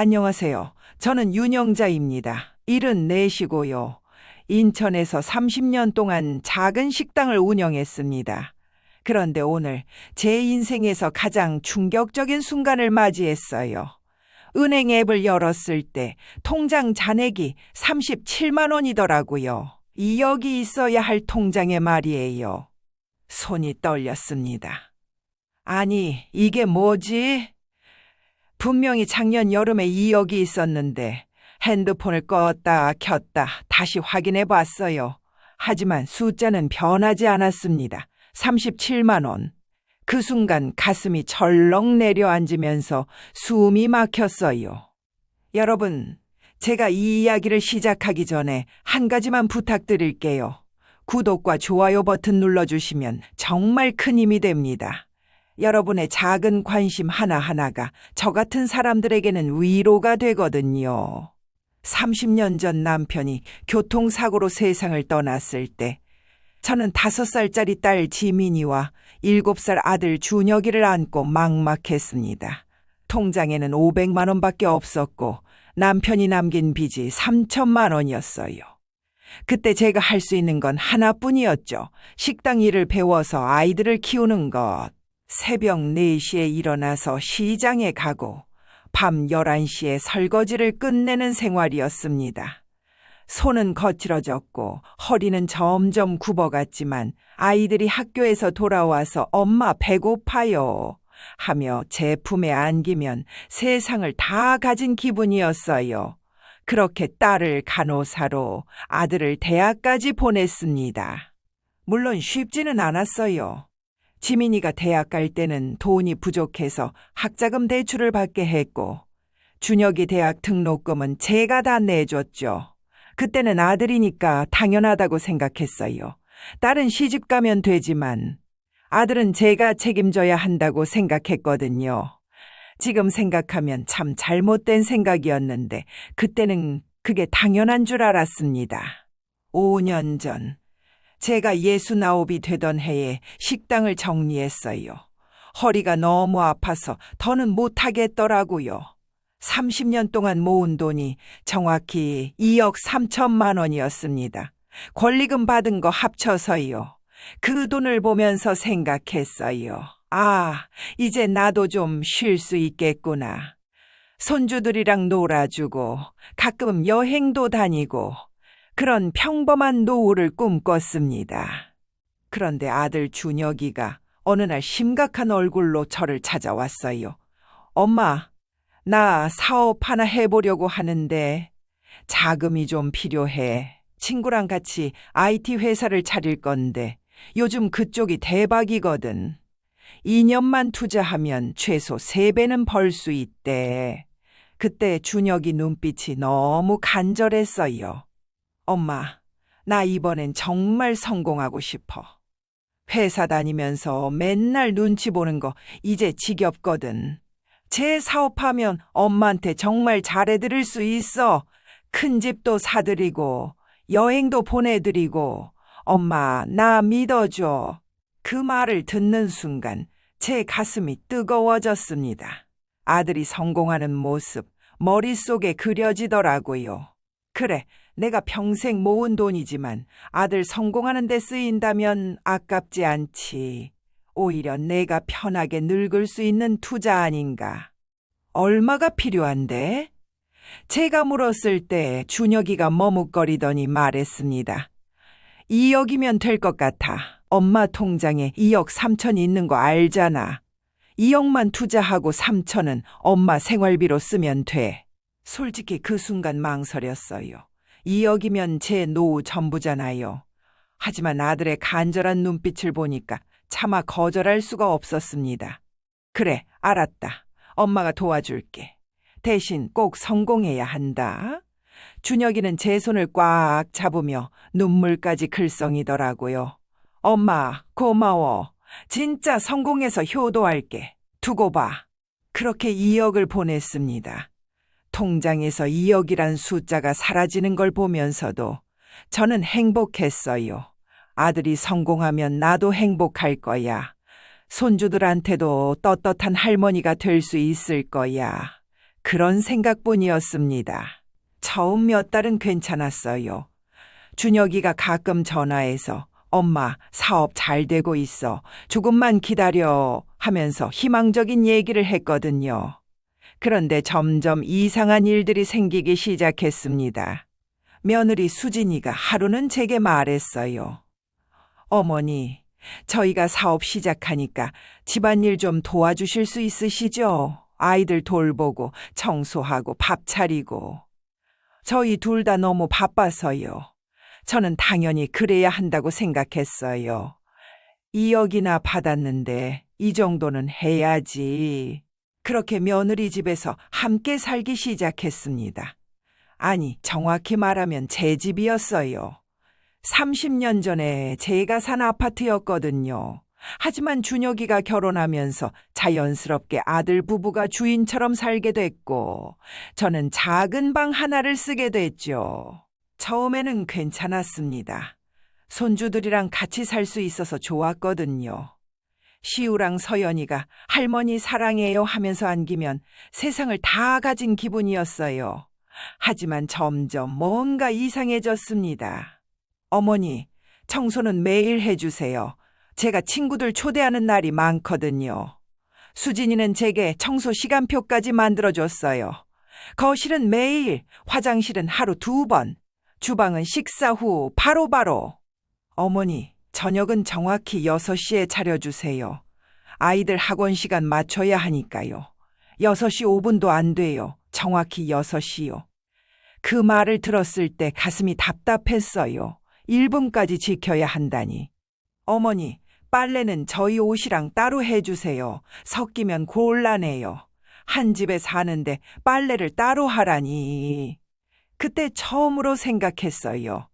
안녕하세요. 저는 윤영자입니다. 74시고요. 인천에서 30년 동안 작은 식당을 운영했습니다. 그런데 오늘 제 인생에서 가장 충격적인 순간을 맞이했어요. 은행 앱을 열었을 때 통장 잔액이 37만 원이더라고요. 2억이 있어야 할 통장에 말이에요. 손이 떨렸습니다. 아니, 이게 뭐지? 분명히 작년 여름에 2억이 있었는데 핸드폰을 껐다 켰다 다시 확인해 봤어요. 하지만 숫자는 변하지 않았습니다. 37만 원. 그 순간 가슴이 철렁 내려앉으면서 숨이 막혔어요. 여러분, 제가 이 이야기를 시작하기 전에 한 가지만 부탁드릴게요. 구독과 좋아요 버튼 눌러주시면 정말 큰 힘이 됩니다. 여러분의 작은 관심 하나하나가 저 같은 사람들에게는 위로가 되거든요. 30년 전 남편이 교통사고로 세상을 떠났을 때 저는 5살짜리 딸 지민이와 7살 아들 준혁이를 안고 막막했습니다. 통장에는 500만 원밖에 없었고 남편이 남긴 빚이 3천만 원이었어요. 그때 제가 할 수 있는 건 하나뿐이었죠. 식당 일을 배워서 아이들을 키우는 것. 새벽 4시에 일어나서 시장에 가고 밤 11시에 설거지를 끝내는 생활이었습니다. 손은 거칠어졌고 허리는 점점 굽어갔지만 아이들이 학교에서 돌아와서 엄마 배고파요 하며 제 품에 안기면 세상을 다 가진 기분이었어요. 그렇게 딸을 간호사로 아들을 대학까지 보냈습니다. 물론 쉽지는 않았어요. 지민이가 대학 갈 때는 돈이 부족해서 학자금 대출을 받게 했고 준혁이 대학 등록금은 제가 다 내줬죠. 그때는 아들이니까 당연하다고 생각했어요. 딸은 시집 가면 되지만 아들은 제가 책임져야 한다고 생각했거든요. 지금 생각하면 참 잘못된 생각이었는데 그때는 그게 당연한 줄 알았습니다. 5년 전 제가 69이 되던 해에 식당을 정리했어요. 허리가 너무 아파서 더는 못하겠더라고요. 30년 동안 모은 돈이 정확히 2억 3천만 원이었습니다. 권리금 받은 거 합쳐서요. 그 돈을 보면서 생각했어요. 아, 이제 나도 좀 쉴 수 있겠구나. 손주들이랑 놀아주고 가끔 여행도 다니고 그런 평범한 노후를 꿈꿨습니다. 그런데 아들 준혁이가 어느 날 심각한 얼굴로 저를 찾아왔어요. 엄마, 나 사업 하나 해보려고 하는데 자금이 좀 필요해. 친구랑 같이 IT 회사를 차릴 건데 요즘 그쪽이 대박이거든. 2년만 투자하면 최소 3배는 벌 수 있대. 그때 준혁이 눈빛이 너무 간절했어요. 엄마, 나 이번엔 정말 성공하고 싶어. 회사 다니면서 맨날 눈치 보는 거 이제 지겹거든. 제 사업하면 엄마한테 정말 잘해드릴 수 있어. 큰 집도 사드리고 여행도 보내드리고 엄마 나 믿어줘. 그 말을 듣는 순간 제 가슴이 뜨거워졌습니다. 아들이 성공하는 모습 머릿속에 그려지더라고요. 그래, 내가 평생 모은 돈이지만 아들 성공하는 데 쓰인다면 아깝지 않지. 오히려 내가 편하게 늙을 수 있는 투자 아닌가. 얼마가 필요한데? 제가 물었을 때 준혁이가 머뭇거리더니 말했습니다. 2억이면 될 것 같아. 엄마 통장에 2억 3천 있는 거 알잖아. 2억만 투자하고 3천은 엄마 생활비로 쓰면 돼. 솔직히 그 순간 망설였어요. 2억이면 제 노후 전부잖아요. 하지만 아들의 간절한 눈빛을 보니까 차마 거절할 수가 없었습니다. 그래, 알았다. 엄마가 도와줄게. 대신 꼭 성공해야 한다. 준혁이는 제 손을 꽉 잡으며 눈물까지 글썽이더라고요. 엄마, 고마워. 진짜 성공해서 효도할게. 두고 봐. 그렇게 2억을 보냈습니다. 통장에서 2억이란 숫자가 사라지는 걸 보면서도 저는 행복했어요. 아들이 성공하면 나도 행복할 거야. 손주들한테도 떳떳한 할머니가 될 수 있을 거야. 그런 생각뿐이었습니다. 처음 몇 달은 괜찮았어요. 준혁이가 가끔 전화해서 엄마, 사업 잘 되고 있어. 조금만 기다려 하면서 희망적인 얘기를 했거든요. 그런데 점점 이상한 일들이 생기기 시작했습니다. 며느리 수진이가 하루는 제게 말했어요. 어머니, 저희가 사업 시작하니까 집안일 좀 도와주실 수 있으시죠? 아이들 돌보고 청소하고 밥 차리고. 저희 둘 다 너무 바빠서요. 저는 당연히 그래야 한다고 생각했어요. 2억이나 받았는데 이 정도는 해야지. 그렇게 며느리 집에서 함께 살기 시작했습니다. 아니, 정확히 말하면 제 집이었어요. 30년 전에 제가 산 아파트였거든요. 하지만 준혁이가 결혼하면서 자연스럽게 아들 부부가 주인처럼 살게 됐고, 저는 작은 방 하나를 쓰게 됐죠. 처음에는 괜찮았습니다. 손주들이랑 같이 살 수 있어서 좋았거든요. 시우랑 서연이가 할머니 사랑해요 하면서 안기면 세상을 다 가진 기분이었어요. 하지만 점점 뭔가 이상해졌습니다. 어머니, 청소는 매일 해주세요. 제가 친구들 초대하는 날이 많거든요. 수진이는 제게 청소 시간표까지 만들어줬어요. 거실은 매일, 화장실은 하루 2번, 주방은 식사 후 바로바로. 어머니, 저녁은 정확히 6시에 차려주세요. 아이들 학원 시간 맞춰야 하니까요. 6시 5분도 안 돼요. 정확히 6시요. 그 말을 들었을 때 가슴이 답답했어요. 1분까지 지켜야 한다니. 어머니, 빨래는 저희 옷이랑 따로 해주세요. 섞이면 곤란해요. 한 집에 사는데 빨래를 따로 하라니. 그때 처음으로 생각했어요.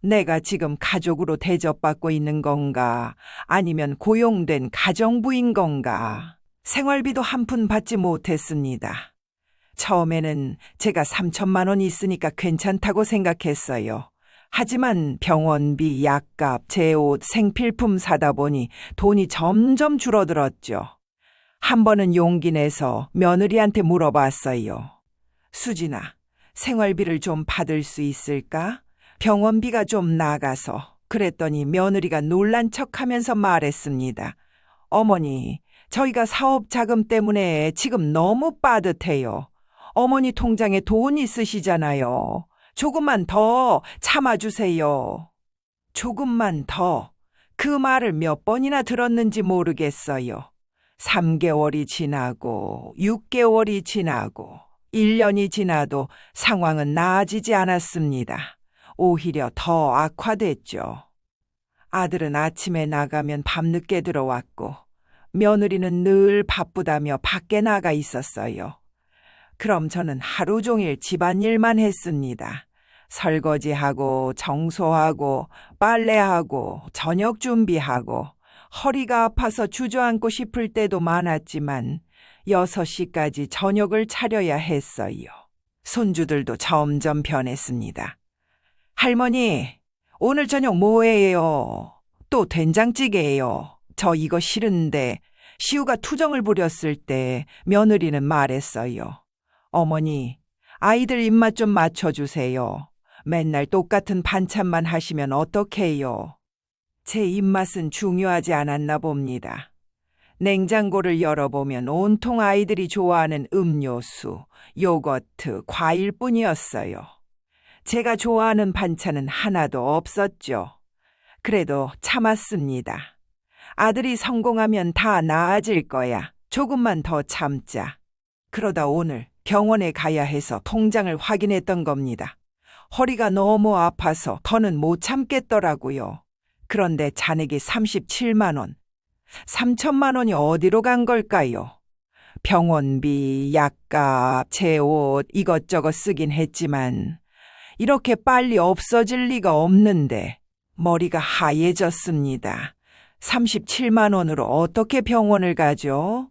내가 지금 가족으로 대접받고 있는 건가? 아니면 고용된 가정부인 건가? 생활비도 한 푼 받지 못했습니다. 처음에는 제가 3천만 원 있으니까 괜찮다고 생각했어요. 하지만 병원비, 약값, 제 옷, 생필품 사다 보니 돈이 점점 줄어들었죠. 한 번은 용기 내서 며느리한테 물어봤어요. 수진아, 생활비를 좀 받을 수 있을까? 병원비가 좀 나가서. 그랬더니 며느리가 놀란 척하면서 말했습니다. 어머니, 저희가 사업 자금 때문에 지금 너무 빠듯해요. 어머니 통장에 돈 있으시잖아요. 조금만 더 참아주세요. 조금만 더. 그 말을 몇 번이나 들었는지 모르겠어요. 3개월이 지나고 6개월이 지나고 1년이 지나도 상황은 나아지지 않았습니다. 오히려 더 악화됐죠. 아들은 아침에 나가면 밤늦게 들어왔고 며느리는 늘 바쁘다며 밖에 나가 있었어요. 그럼 저는 하루 종일 집안일만 했습니다. 설거지하고 청소하고 빨래하고 저녁 준비하고 허리가 아파서 주저앉고 싶을 때도 많았지만 6시까지 저녁을 차려야 했어요. 손주들도 점점 변했습니다. 할머니, 오늘 저녁 뭐예요? 또 된장찌개예요. 저 이거 싫은데. 시우가 투정을 부렸을 때 며느리는 말했어요. 어머니, 아이들 입맛 좀 맞춰주세요. 맨날 똑같은 반찬만 하시면 어떡해요? 제 입맛은 중요하지 않았나 봅니다. 냉장고를 열어보면 온통 아이들이 좋아하는 음료수, 요거트, 과일뿐이었어요. 제가 좋아하는 반찬은 하나도 없었죠. 그래도 참았습니다. 아들이 성공하면 다 나아질 거야. 조금만 더 참자. 그러다 오늘 병원에 가야 해서 통장을 확인했던 겁니다. 허리가 너무 아파서 더는 못 참겠더라고요. 그런데 잔액이 37만 원. 3천만 원이 어디로 간 걸까요? 병원비, 약값, 제 옷 이것저것 쓰긴 했지만 이렇게 빨리 없어질 리가 없는데 머리가 하얘졌습니다. 37만 원으로 어떻게 병원을 가죠?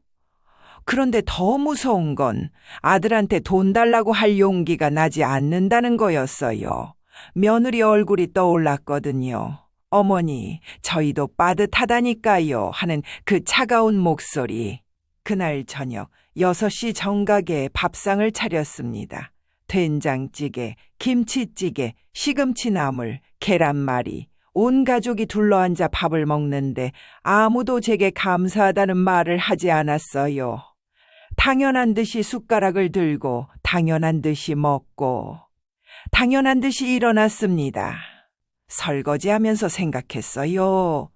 그런데 더 무서운 건 아들한테 돈 달라고 할 용기가 나지 않는다는 거였어요. 며느리 얼굴이 떠올랐거든요. 어머니, 저희도 빠듯하다니까요 하는 그 차가운 목소리. 그날 저녁 6시 정각에 밥상을 차렸습니다. 된장찌개, 김치찌개, 시금치나물, 계란말이, 온 가족이 둘러앉아 밥을 먹는데 아무도 제게 감사하다는 말을 하지 않았어요. 당연한 듯이 숟가락을 들고 당연한 듯이 먹고 당연한 듯이 일어났습니다. 설거지하면서 생각했어요.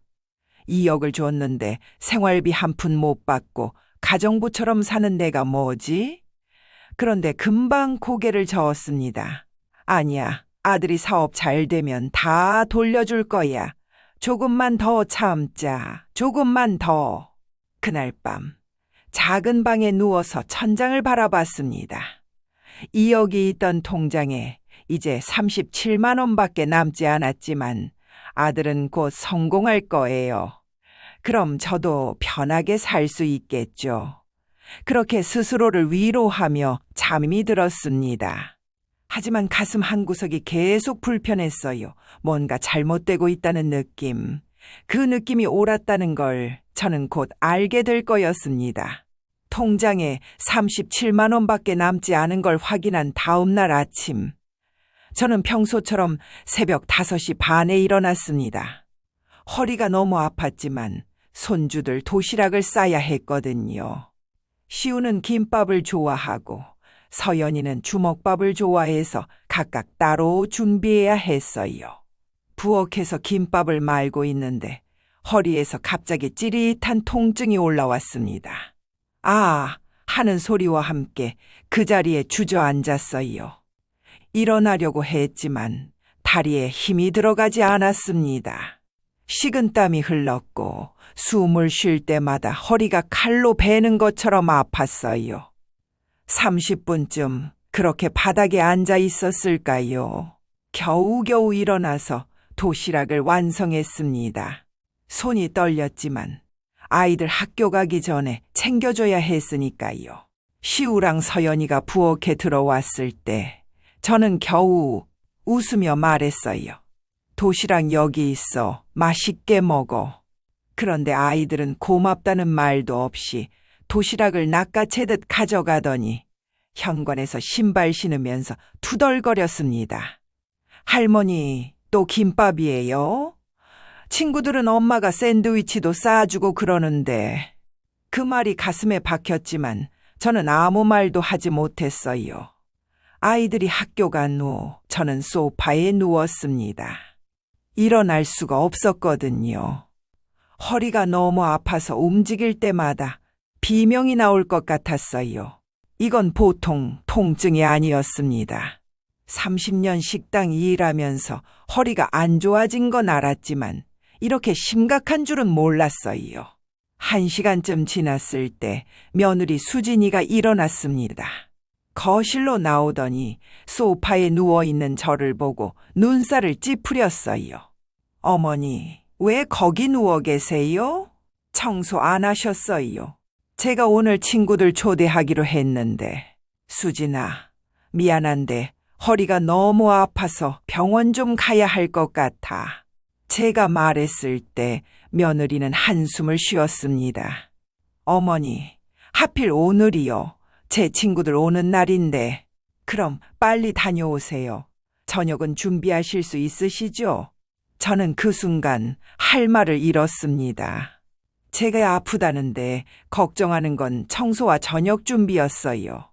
2억을 줬는데 생활비 한 푼 못 받고 가정부처럼 사는 내가 뭐지? 그런데 금방 고개를 저었습니다. 아니야, 아들이 사업 잘 되면 다 돌려줄 거야. 조금만 더 참자. 조금만 더. 그날 밤 작은 방에 누워서 천장을 바라봤습니다. 2억이 있던 통장에 이제 37만 원밖에 남지 않았지만 아들은 곧 성공할 거예요. 그럼 저도 편하게 살 수 있겠죠. 그렇게 스스로를 위로하며 잠이 들었습니다. 하지만 가슴 한구석이 계속 불편했어요. 뭔가 잘못되고 있다는 느낌. 그 느낌이 옳았다는 걸 저는 곧 알게 될 거였습니다. 통장에 37만 원밖에 남지 않은 걸 확인한 다음 날 아침, 저는 평소처럼 새벽 5시 반에 일어났습니다. 허리가 너무 아팠지만 손주들 도시락을 싸야 했거든요. 시우는 김밥을 좋아하고 서연이는 주먹밥을 좋아해서 각각 따로 준비해야 했어요. 부엌에서 김밥을 말고 있는데 허리에서 갑자기 찌릿한 통증이 올라왔습니다. 아! 하는 소리와 함께 그 자리에 주저앉았어요. 일어나려고 했지만 다리에 힘이 들어가지 않았습니다. 식은땀이 흘렀고 숨을 쉴 때마다 허리가 칼로 베는 것처럼 아팠어요. 30분쯤 그렇게 바닥에 앉아 있었을까요? 겨우겨우 일어나서 도시락을 완성했습니다. 손이 떨렸지만 아이들 학교 가기 전에 챙겨줘야 했으니까요. 시우랑 서연이가 부엌에 들어왔을 때 저는 겨우 웃으며 말했어요. 도시락 여기 있어. 맛있게 먹어. 그런데 아이들은 고맙다는 말도 없이 도시락을 낚아채듯 가져가더니 현관에서 신발 신으면서 투덜거렸습니다. 할머니, 또 김밥이에요? 친구들은 엄마가 샌드위치도 싸주고 그러는데. 그 말이 가슴에 박혔지만 저는 아무 말도 하지 못했어요. 아이들이 학교 간 후 저는 소파에 누웠습니다. 일어날 수가 없었거든요. 허리가 너무 아파서 움직일 때마다 비명이 나올 것 같았어요. 이건 보통 통증이 아니었습니다. 30년 식당 일하면서 허리가 안 좋아진 건 알았지만 이렇게 심각한 줄은 몰랐어요. 1시간쯤 지났을 때 며느리 수진이가 일어났습니다. 거실로 나오더니 소파에 누워있는 저를 보고 눈살을 찌푸렸어요. 어머니, 왜 거기 누워 계세요? 청소 안 하셨어요. 제가 오늘 친구들 초대하기로 했는데. 수진아, 미안한데 허리가 너무 아파서 병원 좀 가야 할 것 같아. 제가 말했을 때 며느리는 한숨을 쉬었습니다. 어머니, 하필 오늘이요. 제 친구들 오는 날인데. 그럼 빨리 다녀오세요. 저녁은 준비하실 수 있으시죠? 저는 그 순간 할 말을 잃었습니다. 제가 아프다는데 걱정하는 건 청소와 저녁 준비였어요.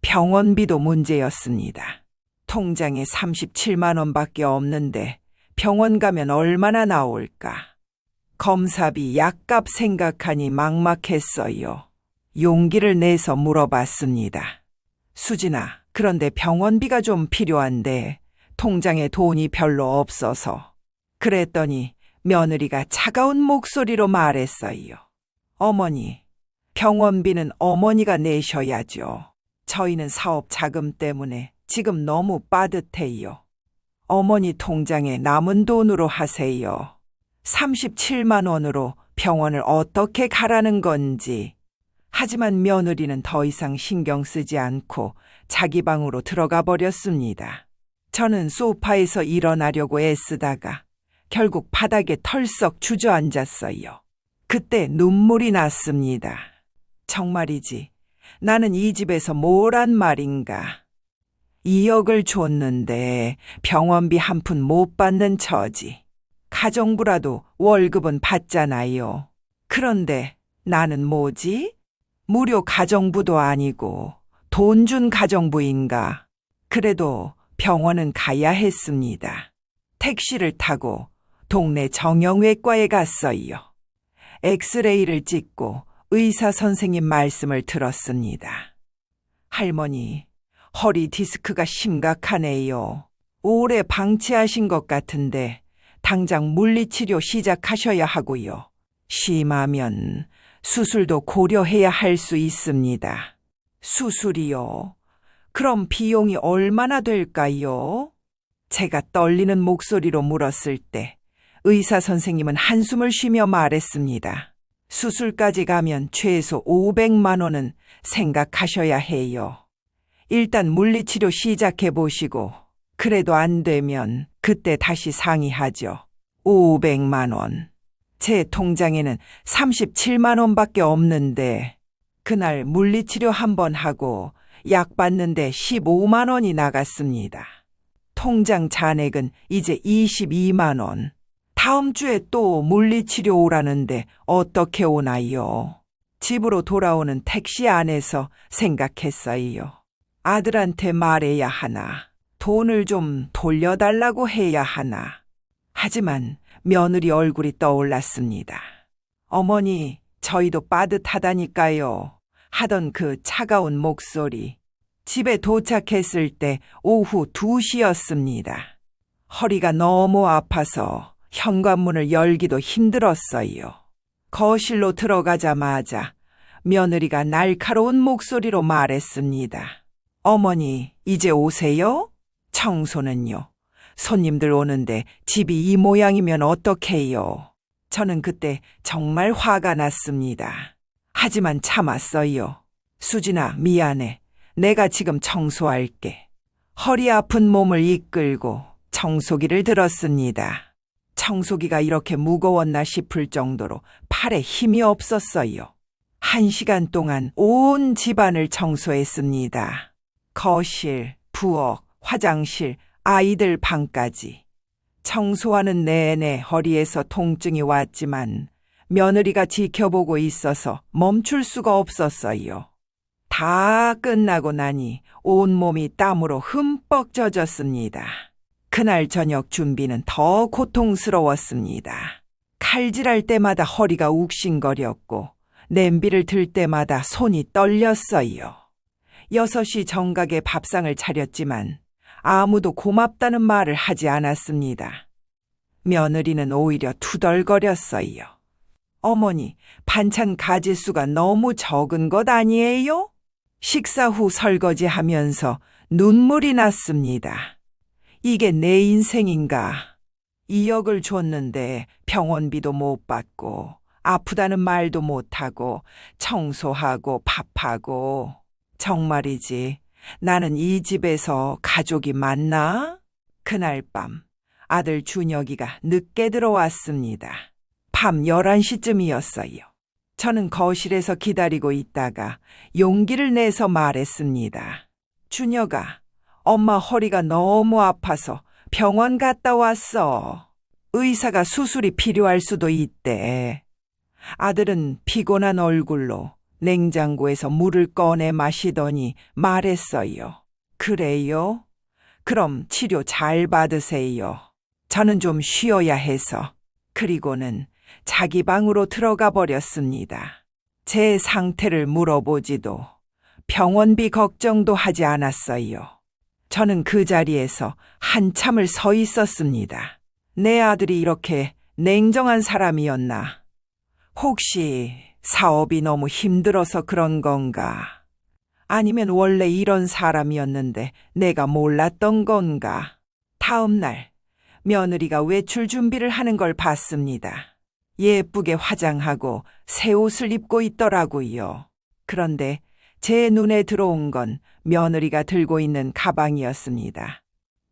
병원비도 문제였습니다. 통장에 37만 원밖에 없는데 병원 가면 얼마나 나올까? 검사비, 약값 생각하니 막막했어요. 용기를 내서 물어봤습니다. 수진아, 그런데 병원비가 좀 필요한데 통장에 돈이 별로 없어서. 그랬더니 며느리가 차가운 목소리로 말했어요. 어머니, 병원비는 어머니가 내셔야죠. 저희는 사업 자금 때문에 지금 너무 빠듯해요. 어머니 통장에 남은 돈으로 하세요. 37만 원으로 병원을 어떻게 가라는 건지. 하지만 며느리는 더 이상 신경 쓰지 않고 자기 방으로 들어가 버렸습니다. 저는 소파에서 일어나려고 애쓰다가 결국 바닥에 털썩 주저앉았어요. 그때 눈물이 났습니다. 정말이지 나는 이 집에서 뭐란 말인가. 2억을 줬는데 병원비 한 푼 못 받는 처지. 가정부라도 월급은 받잖아요. 그런데 나는 뭐지? 무료 가정부도 아니고 돈 준 가정부인가? 그래도 병원은 가야 했습니다. 택시를 타고 동네 정형외과에 갔어요. 엑스레이를 찍고 의사 선생님 말씀을 들었습니다. 할머니, 허리 디스크가 심각하네요. 오래 방치하신 것 같은데 당장 물리치료 시작하셔야 하고요. 심하면 수술도 고려해야 할 수 있습니다. 수술이요? 그럼 비용이 얼마나 될까요? 제가 떨리는 목소리로 물었을 때 의사 선생님은 한숨을 쉬며 말했습니다. 수술까지 가면 최소 500만 원은 생각하셔야 해요. 일단 물리치료 시작해 보시고 그래도 안 되면 그때 다시 상의하죠. 500만 원. 제 통장에는 37만 원밖에 없는데 그날 물리치료 한 번 하고 약 받는데 15만 원이 나갔습니다. 통장 잔액은 이제 22만 원. 다음 주에 또 물리치료 오라는데 어떻게 오나요? 집으로 돌아오는 택시 안에서 생각했어요. 아들한테 말해야 하나, 돈을 좀 돌려달라고 해야 하나. 하지만 며느리 얼굴이 떠올랐습니다. 어머니, 저희도 빠듯하다니까요. 하던 그 차가운 목소리. 집에 도착했을 때 오후 2시였습니다. 허리가 너무 아파서 현관문을 열기도 힘들었어요. 거실로 들어가자마자 며느리가 날카로운 목소리로 말했습니다. 어머니, 이제 오세요? 청소는요? 손님들 오는데 집이 이 모양이면 어떡해요? 저는 그때 정말 화가 났습니다. 하지만 참았어요. 수진아, 미안해. 내가 지금 청소할게. 허리 아픈 몸을 이끌고 청소기를 들었습니다. 청소기가 이렇게 무거웠나 싶을 정도로 팔에 힘이 없었어요. 1시간 동안 온 집안을 청소했습니다. 거실, 부엌, 화장실, 아이들 방까지. 청소하는 내내 허리에서 통증이 왔지만 며느리가 지켜보고 있어서 멈출 수가 없었어요. 다 끝나고 나니 온몸이 땀으로 흠뻑 젖었습니다. 그날 저녁 준비는 더 고통스러웠습니다. 칼질할 때마다 허리가 욱신거렸고 냄비를 들 때마다 손이 떨렸어요. 6시 정각에 밥상을 차렸지만 아무도 고맙다는 말을 하지 않았습니다. 며느리는 오히려 투덜거렸어요. 어머니, 반찬 가짓수가 너무 적은 것 아니에요? 식사 후 설거지하면서 눈물이 났습니다. 이게 내 인생인가? 2억을 줬는데 병원비도 못 받고 아프다는 말도 못하고 청소하고 밥하고. 정말이지, 나는 이 집에서 가족이 맞나? 그날 밤 아들 준혁이가 늦게 들어왔습니다. 밤 11시쯤이었어요. 저는 거실에서 기다리고 있다가 용기를 내서 말했습니다. 준혁아, 엄마 허리가 너무 아파서 병원 갔다 왔어. 의사가 수술이 필요할 수도 있대. 아들은 피곤한 얼굴로 냉장고에서 물을 꺼내 마시더니 말했어요. 그래요? 그럼 치료 잘 받으세요. 저는 좀 쉬어야 해서. 그리고는 자기 방으로 들어가 버렸습니다. 제 상태를 물어보지도 병원비 걱정도 하지 않았어요. 저는 그 자리에서 한참을 서 있었습니다. 내 아들이 이렇게 냉정한 사람이었나? 혹시 사업이 너무 힘들어서 그런 건가? 아니면 원래 이런 사람이었는데 내가 몰랐던 건가? 다음 날 며느리가 외출 준비를 하는 걸 봤습니다. 예쁘게 화장하고 새 옷을 입고 있더라고요. 그런데 제 눈에 들어온 건 며느리가 들고 있는 가방이었습니다.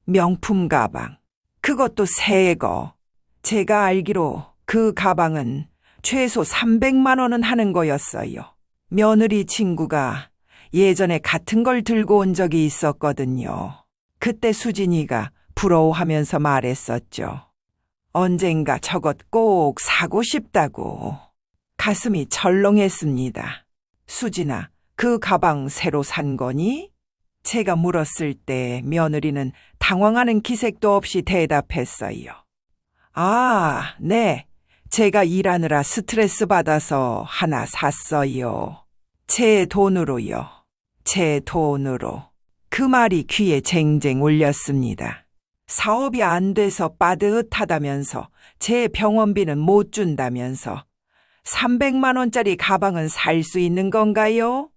명품 가방. 그것도 새 거. 제가 알기로 그 가방은 최소 300만 원은 하는 거였어요. 며느리 친구가 예전에 같은 걸 들고 온 적이 있었거든요. 그때 수진이가 부러워하면서 말했었죠. 언젠가 저것 꼭 사고 싶다고. 가슴이 철렁했습니다. 수진아, 그 가방 새로 산 거니? 제가 물었을 때 며느리는 당황하는 기색도 없이 대답했어요. 아, 네. 제가 일하느라 스트레스 받아서 하나 샀어요. 제 돈으로요. 제 돈으로. 그 말이 귀에 쟁쟁 울렸습니다. 사업이 안 돼서 빠듯하다면서 제 병원비는 못 준다면서 300만 원짜리 가방은 살 수 있는 건가요?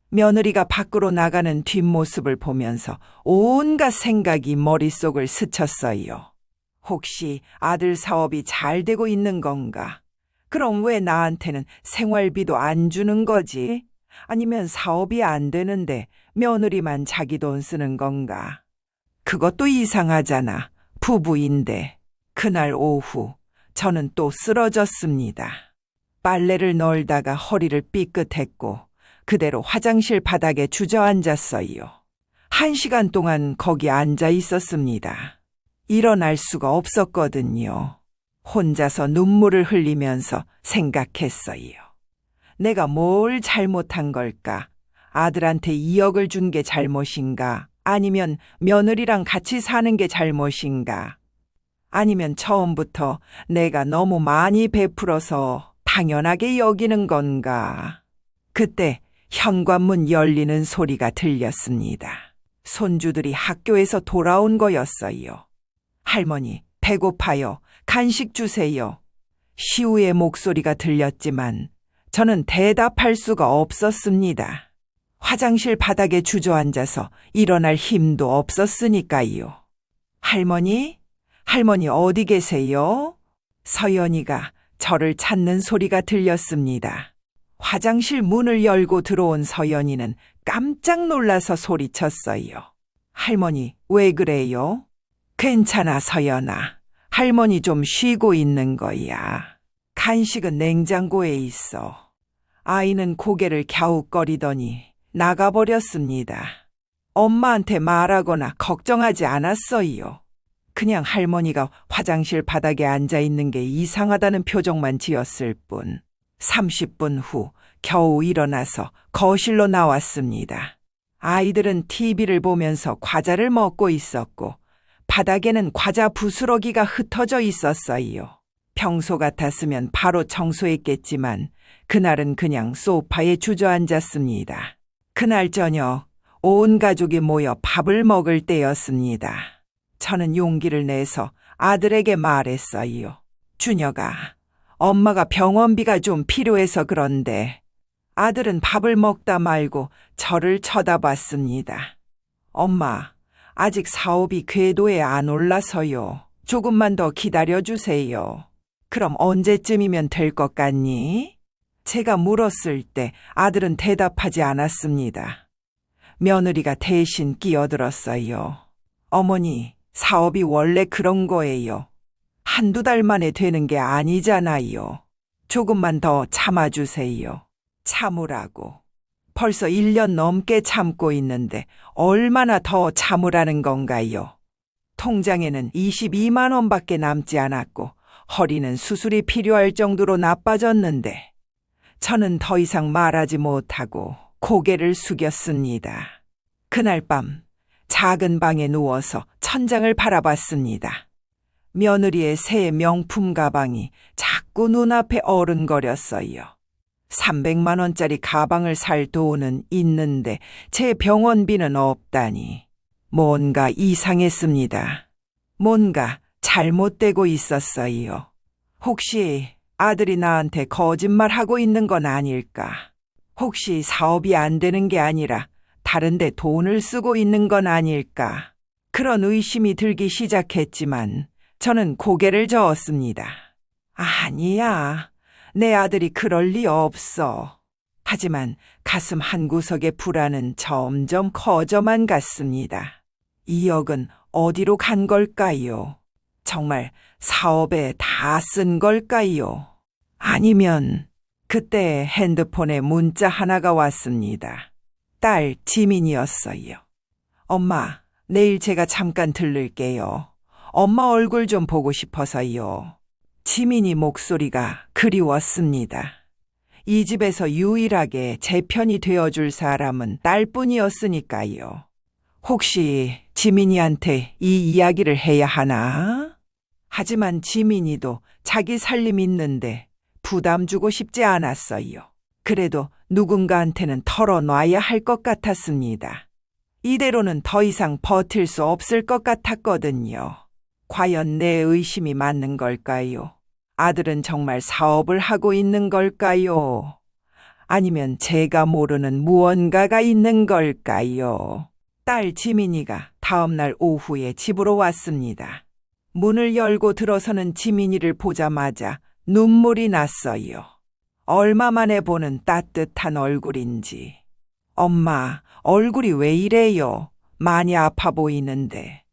며느리가 밖으로 나가는 뒷모습을 보면서 온갖 생각이 머릿속을 스쳤어요. 혹시 아들 사업이 잘 되고 있는 건가? 그럼 왜 나한테는 생활비도 안 주는 거지? 아니면 사업이 안 되는데 며느리만 자기 돈 쓰는 건가? 그것도 이상하잖아. 부부인데. 그날 오후 저는 또 쓰러졌습니다. 빨래를 널다가 허리를 삐끗했고 그대로 화장실 바닥에 주저앉았어요. 1시간 동안 거기 앉아 있었습니다. 일어날 수가 없었거든요. 혼자서 눈물을 흘리면서 생각했어요. 내가 뭘 잘못한 걸까? 아들한테 2억을 준 게 잘못인가? 아니면 며느리랑 같이 사는 게 잘못인가? 아니면 처음부터 내가 너무 많이 베풀어서 당연하게 여기는 건가? 그때 현관문 열리는 소리가 들렸습니다. 손주들이 학교에서 돌아온 거였어요. 할머니, 배고파요. 간식 주세요. 시우의 목소리가 들렸지만 저는 대답할 수가 없었습니다. 화장실 바닥에 주저앉아서 일어날 힘도 없었으니까요. 할머니? 할머니 어디 계세요? 서연이가 저를 찾는 소리가 들렸습니다. 화장실 문을 열고 들어온 서연이는 깜짝 놀라서 소리쳤어요. 할머니, 왜 그래요? 괜찮아, 서연아. 할머니 좀 쉬고 있는 거야. 간식은 냉장고에 있어. 아이는 고개를 갸웃거리더니 나가버렸습니다. 엄마한테 말하거나 걱정하지 않았어요. 그냥 할머니가 화장실 바닥에 앉아 있는 게 이상하다는 표정만 지었을 뿐. 30분 후 겨우 일어나서 거실로 나왔습니다. 아이들은 TV를 보면서 과자를 먹고 있었고 바닥에는 과자 부스러기가 흩어져 있었어요. 평소 같았으면 바로 청소했겠지만 그날은 그냥 소파에 주저앉았습니다. 그날 저녁 온 가족이 모여 밥을 먹을 때였습니다. 저는 용기를 내서 아들에게 말했어요. 준혁아, 엄마가 병원비가 좀 필요해서 그런데. 아들은 밥을 먹다 말고 저를 쳐다봤습니다. 엄마, 아직 사업이 궤도에 안 올라서요. 조금만 더 기다려주세요. 그럼 언제쯤이면 될 것 같니? 제가 물었을 때 아들은 대답하지 않았습니다. 며느리가 대신 끼어들었어요. 어머니, 사업이 원래 그런 거예요. 한두 달 만에 되는 게 아니잖아요. 조금만 더 참아주세요. 참으라고. 벌써 1년 넘게 참고 있는데 얼마나 더 참으라는 건가요? 통장에는 22만 원밖에 남지 않았고 허리는 수술이 필요할 정도로 나빠졌는데 저는 더 이상 말하지 못하고 고개를 숙였습니다. 그날 밤 작은 방에 누워서 천장을 바라봤습니다. 며느리의 새 명품 가방이 자꾸 눈앞에 어른거렸어요. 300만 원짜리 가방을 살 돈은 있는데 제 병원비는 없다니. 뭔가 이상했습니다. 뭔가 잘못되고 있었어요. 혹시 아들이 나한테 거짓말하고 있는 건 아닐까? 혹시 사업이 안 되는 게 아니라 다른 데 돈을 쓰고 있는 건 아닐까? 그런 의심이 들기 시작했지만 저는 고개를 저었습니다. 아니야. 내 아들이 그럴 리 없어. 하지만 가슴 한구석의 불안은 점점 커져만 갔습니다. 2억은 어디로 간 걸까요? 정말 사업에 다 쓴 걸까요? 아니면 그때 핸드폰에 문자 하나가 왔습니다. 딸 지민이었어요. 엄마, 내일 제가 잠깐 들를게요. 엄마 얼굴 좀 보고 싶어서요. 지민이 목소리가 그리웠습니다. 이 집에서 유일하게 제 편이 되어줄 사람은 딸뿐이었으니까요. 혹시 지민이한테 이 이야기를 해야 하나? 하지만 지민이도 자기 살림 있는데 부담 주고 싶지 않았어요. 그래도 누군가한테는 털어놔야 할 것 같았습니다. 이대로는 더 이상 버틸 수 없을 것 같았거든요. 과연 내 의심이 맞는 걸까요? 아들은 정말 사업을 하고 있는 걸까요? 아니면 제가 모르는 무언가가 있는 걸까요? 딸 지민이가 다음날 오후에 집으로 왔습니다. 문을 열고 들어서는 지민이를 보자마자 눈물이 났어요. 얼마 만에 보는 따뜻한 얼굴인지. 엄마, 얼굴이 왜 이래요? 많이 아파 보이는데.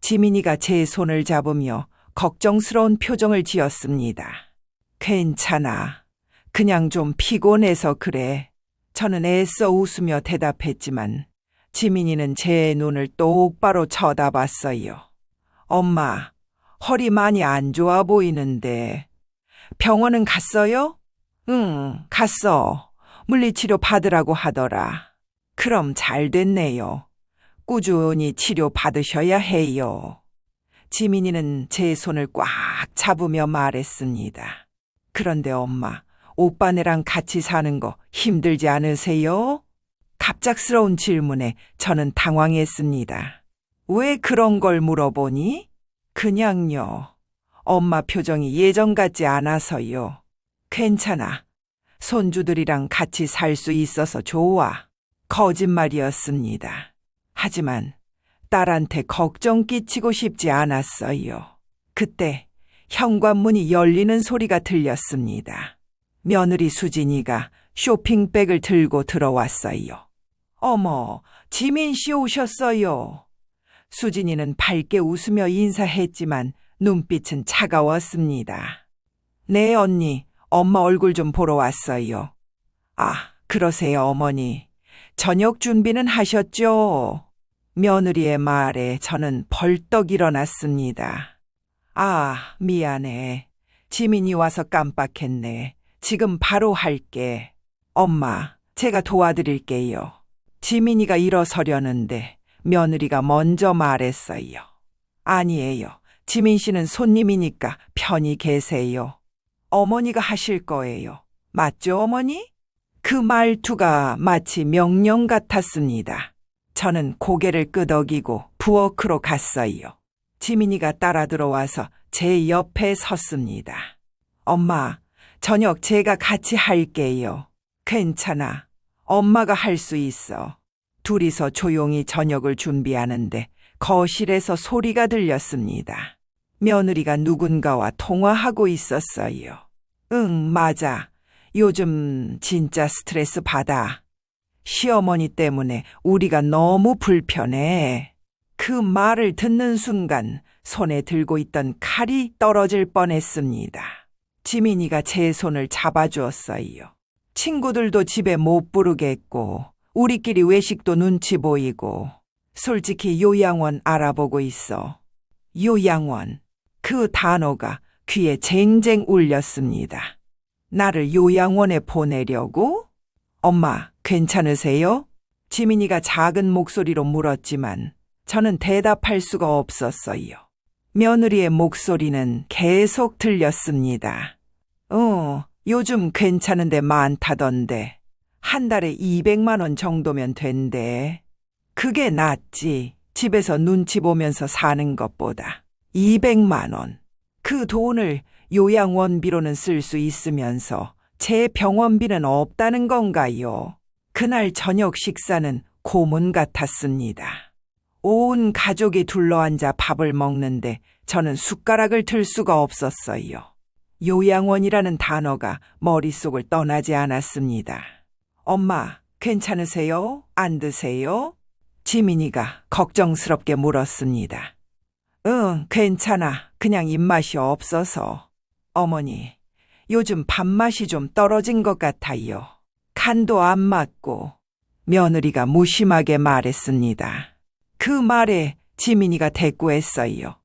지민이가 제 손을 잡으며 걱정스러운 표정을 지었습니다. 괜찮아. 그냥 좀 피곤해서 그래. 저는 애써 웃으며 대답했지만 지민이는 제 눈을 똑바로 쳐다봤어요. 엄마, 허리 많이 안 좋아 보이는데. 병원은 갔어요? 응, 갔어. 물리치료 받으라고 하더라. 그럼 잘 됐네요. 꾸준히 치료 받으셔야 해요. 지민이는 제 손을 꽉 잡으며 말했습니다. 그런데 엄마, 오빠네랑 같이 사는 거 힘들지 않으세요? 갑작스러운 질문에 저는 당황했습니다. 왜 그런 걸 물어보니? 그냥요. 엄마 표정이 예전 같지 않아서요. 괜찮아. 손주들이랑 같이 살 수 있어서 좋아. 거짓말이었습니다. 하지만 딸한테 걱정 끼치고 싶지 않았어요. 그때 현관문이 열리는 소리가 들렸습니다. 며느리 수진이가 쇼핑백을 들고 들어왔어요. 어머, 지민 씨 오셨어요. 수진이는 밝게 웃으며 인사했지만 눈빛은 차가웠습니다. 네, 언니. 엄마 얼굴 좀 보러 왔어요. 아, 그러세요, 어머니. 저녁 준비는 하셨죠? 며느리의 말에 저는 벌떡 일어났습니다. 아, 미안해. 지민이 와서 깜빡했네. 지금 바로 할게. 엄마, 제가 도와드릴게요. 지민이가 일어서려는데 며느리가 먼저 말했어요. 아니에요. 지민 씨는 손님이니까 편히 계세요. 어머니가 하실 거예요. 맞죠, 어머니? 그 말투가 마치 명령 같았습니다. 저는 고개를 끄덕이고 부엌으로 갔어요. 지민이가 따라 들어와서 제 옆에 섰습니다. 엄마, 저녁 제가 같이 할게요. 괜찮아. 엄마가 할 수 있어. 둘이서 조용히 저녁을 준비하는데 거실에서 소리가 들렸습니다. 며느리가 누군가와 통화하고 있었어요. 응, 맞아. 요즘 진짜 스트레스 받아. 시어머니 때문에 우리가 너무 불편해. 그 말을 듣는 순간 손에 들고 있던 칼이 떨어질 뻔했습니다. 지민이가 제 손을 잡아주었어요. 친구들도 집에 못 부르겠고 우리끼리 외식도 눈치 보이고 솔직히 요양원 알아보고 있어. 요양원. 그 단어가 귀에 쟁쟁 울렸습니다. 나를 요양원에 보내려고? 엄마, 괜찮으세요? 지민이가 작은 목소리로 물었지만 저는 대답할 수가 없었어요. 며느리의 목소리는 계속 들렸습니다. 요즘 괜찮은데 많다던데. 한 달에 200만 원 정도면 된대. 그게 낫지. 집에서 눈치 보면서 사는 것보다. 200만 원. 그 돈을 요양원비로는 쓸 수 있으면서 제 병원비는 없다는 건가요? 그날 저녁 식사는 고문 같았습니다. 온 가족이 둘러앉아 밥을 먹는데 저는 숟가락을 들 수가 없었어요. 요양원이라는 단어가 머릿속을 떠나지 않았습니다. 엄마, 괜찮으세요? 안 드세요? 지민이가 걱정스럽게 물었습니다. 응, 괜찮아. 그냥 입맛이 없어서. 어머니, 요즘 밥맛이 좀 떨어진 것 같아요. 간도 안 맞고. 며느리가 무심하게 말했습니다. 그 말에 지민이가 대꾸했어요.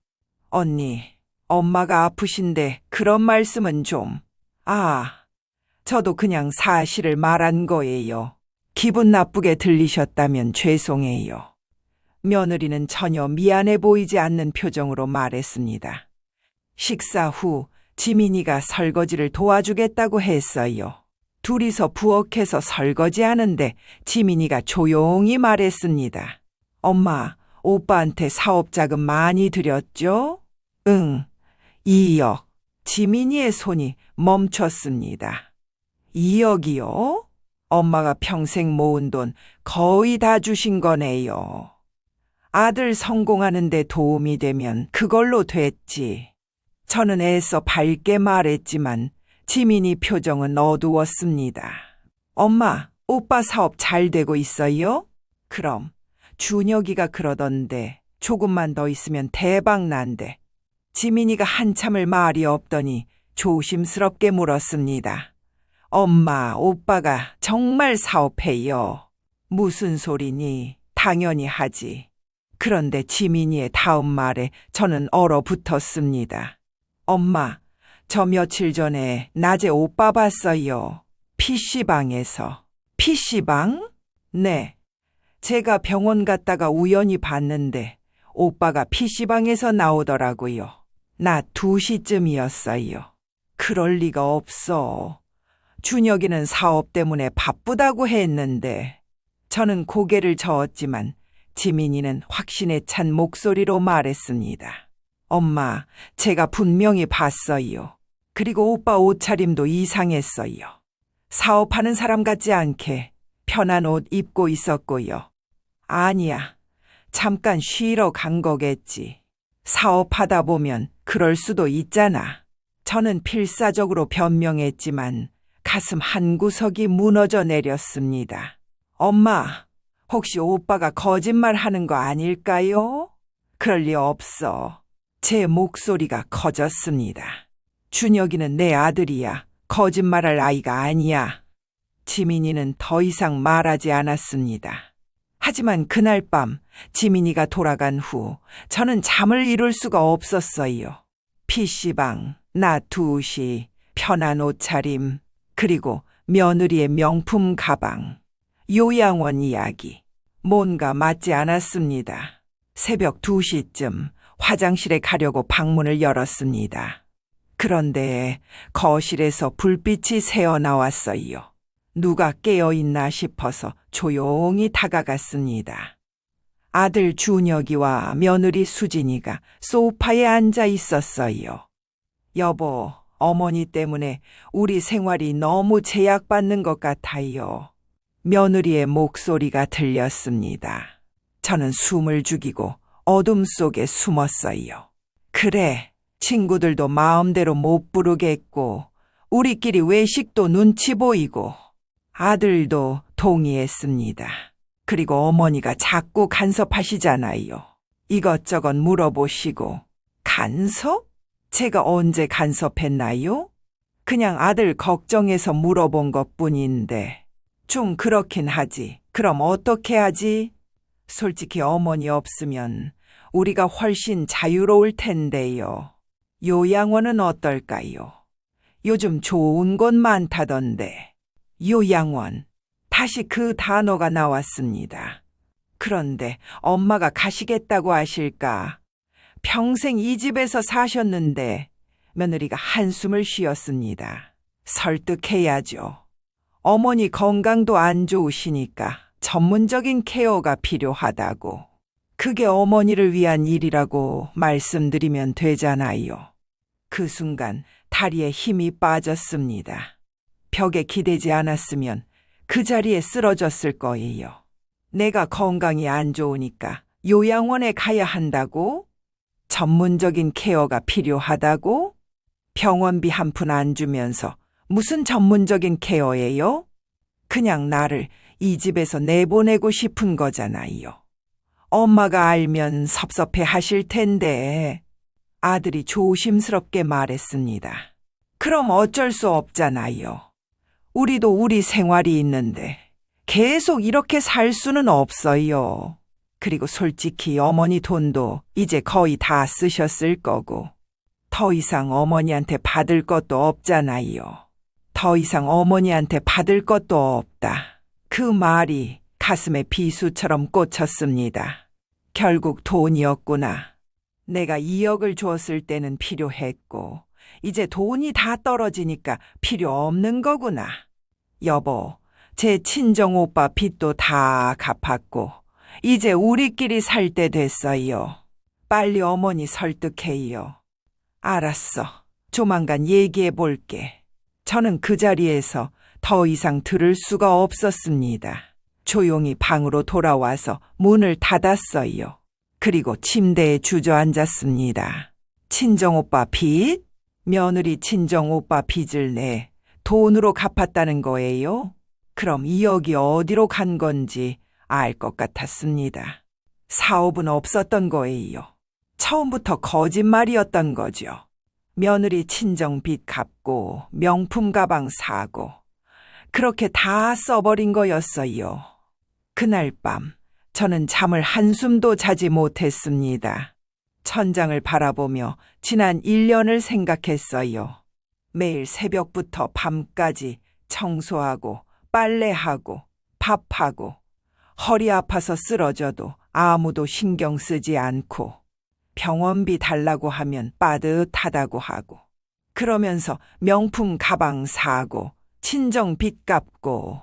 언니, 엄마가 아프신데 그런 말씀은 좀. 저도 그냥 사실을 말한 거예요. 기분 나쁘게 들리셨다면 죄송해요. 며느리는 전혀 미안해 보이지 않는 표정으로 말했습니다. 식사 후 지민이가 설거지를 도와주겠다고 했어요. 둘이서 부엌에서 설거지하는데 지민이가 조용히 말했습니다. 엄마, 오빠한테 사업 자금 많이 드렸죠? 응, 2억. 지민이의 손이 멈췄습니다. 2억이요? 엄마가 평생 모은 돈 거의 다 주신 거네요. 아들 성공하는데 도움이 되면 그걸로 됐지. 저는 애써 밝게 말했지만 지민이 표정은 어두웠습니다. 엄마, 오빠 사업 잘 되고 있어요? 그럼 준혁이가 그러던데 조금만 더 있으면 대박 난대. 지민이가 한참을 말이 없더니 조심스럽게 물었습니다. 엄마, 오빠가 정말 사업해요. 무슨 소리니? 당연히 하지. 그런데 지민이의 다음 말에 저는 얼어붙었습니다. 엄마, 저 며칠 전에 낮에 오빠 봤어요. PC방에서. PC방? 네. 제가 병원 갔다가 우연히 봤는데 오빠가 PC방에서 나오더라고요. 낮 2시쯤이었어요. 그럴 리가 없어. 준혁이는 사업 때문에 바쁘다고 했는데. 저는 고개를 저었지만 지민이는 확신에 찬 목소리로 말했습니다. 엄마, 제가 분명히 봤어요. 그리고 오빠 옷차림도 이상했어요. 사업하는 사람 같지 않게 편한 옷 입고 있었고요. 아니야, 잠깐 쉬러 간 거겠지. 사업하다 보면 그럴 수도 있잖아. 저는 필사적으로 변명했지만 가슴 한구석이 무너져 내렸습니다. 엄마, 혹시 오빠가 거짓말 하는 거 아닐까요? 그럴 리 없어. 제 목소리가 커졌습니다. 준혁이는 내 아들이야. 거짓말할 아이가 아니야. 지민이는 더 이상 말하지 않았습니다. 하지만 그날 밤 지민이가 돌아간 후 저는 잠을 이룰 수가 없었어요. PC방, 낮 2시, 편한 옷차림, 그리고 며느리의 명품 가방, 요양원 이야기. 뭔가 맞지 않았습니다. 새벽 2시쯤 화장실에 가려고 방문을 열었습니다. 그런데 거실에서 불빛이 새어나왔어요. 누가 깨어있나 싶어서 조용히 다가갔습니다. 아들 준혁이와 며느리 수진이가 소파에 앉아 있었어요. 여보, 어머니 때문에 우리 생활이 너무 제약받는 것 같아요. 며느리의 목소리가 들렸습니다. 저는 숨을 죽이고 어둠 속에 숨었어요. 그래, 친구들도 마음대로 못 부르겠고 우리끼리 외식도 눈치 보이고 아들도 동의했습니다. 그리고 어머니가 자꾸 간섭하시잖아요. 이것저것 물어보시고. 간섭? 제가 언제 간섭했나요? 그냥 아들 걱정해서 물어본 것뿐인데. 좀 그렇긴 하지. 그럼 어떻게 하지? 솔직히 어머니 없으면 우리가 훨씬 자유로울 텐데요. 요양원은 어떨까요? 요즘 좋은 곳 많다던데. 요양원. 다시 그 단어가 나왔습니다. 그런데 엄마가 가시겠다고 하실까? 평생 이 집에서 사셨는데. 며느리가 한숨을 쉬었습니다. 설득해야죠. 어머니 건강도 안 좋으시니까 전문적인 케어가 필요하다고. 그게 어머니를 위한 일이라고 말씀드리면 되잖아요. 그 순간 다리에 힘이 빠졌습니다. 벽에 기대지 않았으면 그 자리에 쓰러졌을 거예요. 내가 건강이 안 좋으니까 요양원에 가야 한다고? 전문적인 케어가 필요하다고? 병원비 한 푼 안 주면서 무슨 전문적인 케어예요? 그냥 나를 이 집에서 내보내고 싶은 거잖아요. 엄마가 알면 섭섭해 하실 텐데. 아들이 조심스럽게 말했습니다. 그럼 어쩔 수 없잖아요. 우리도 우리 생활이 있는데 계속 이렇게 살 수는 없어요. 그리고 솔직히 어머니 돈도 이제 거의 다 쓰셨을 거고, 더 이상 어머니한테 받을 것도 없잖아요. 더 이상 어머니한테 받을 것도 없다. 그 말이 가슴에 비수처럼 꽂혔습니다. 결국 돈이었구나. 내가 2억을 주었을 때는 필요했고, 이제 돈이 다 떨어지니까 필요 없는 거구나. 여보, 제 친정 오빠 빚도 다 갚았고, 이제 우리끼리 살 때 됐어요. 빨리 어머니 설득해요. 알았어. 조만간 얘기해 볼게. 저는 그 자리에서 더 이상 들을 수가 없었습니다. 조용히 방으로 돌아와서 문을 닫았어요. 그리고 침대에 주저앉았습니다. 친정오빠 빚? 며느리 친정오빠 빚을 내 돈으로 갚았다는 거예요? 그럼 2억이 어디로 간 건지 알 것 같았습니다. 사업은 없었던 거예요. 처음부터 거짓말이었던 거죠. 며느리 친정 빚 갚고 명품 가방 사고 그렇게 다 써버린 거였어요. 그날 밤 저는 잠을 한숨도 자지 못했습니다. 천장을 바라보며 지난 1년을 생각했어요. 매일 새벽부터 밤까지 청소하고 빨래하고 밥하고 허리 아파서 쓰러져도 아무도 신경 쓰지 않고 병원비 달라고 하면 빠듯하다고 하고 그러면서 명품 가방 사고 친정 빚 갚고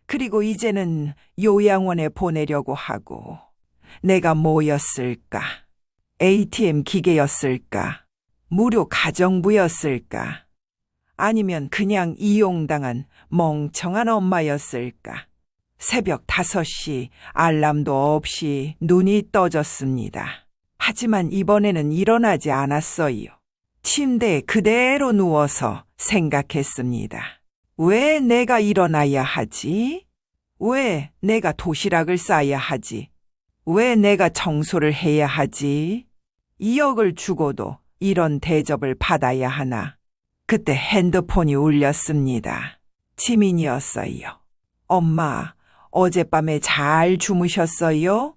그리고 이제는 요양원에 보내려고 하고 내가 뭐였을까? ATM 기계였을까? 무료 가정부였을까? 아니면 그냥 이용당한 멍청한 엄마였을까? 새벽 5시 알람도 없이 눈이 떠졌습니다. 하지만 이번에는 일어나지 않았어요. 침대에 그대로 누워서 생각했습니다. 왜 내가 일어나야 하지? 왜 내가 도시락을 싸야 하지? 왜 내가 청소를 해야 하지? 2억을 주고도 이런 대접을 받아야 하나? 그때 핸드폰이 울렸습니다. 지민이었어요. 엄마, 어젯밤에 잘 주무셨어요?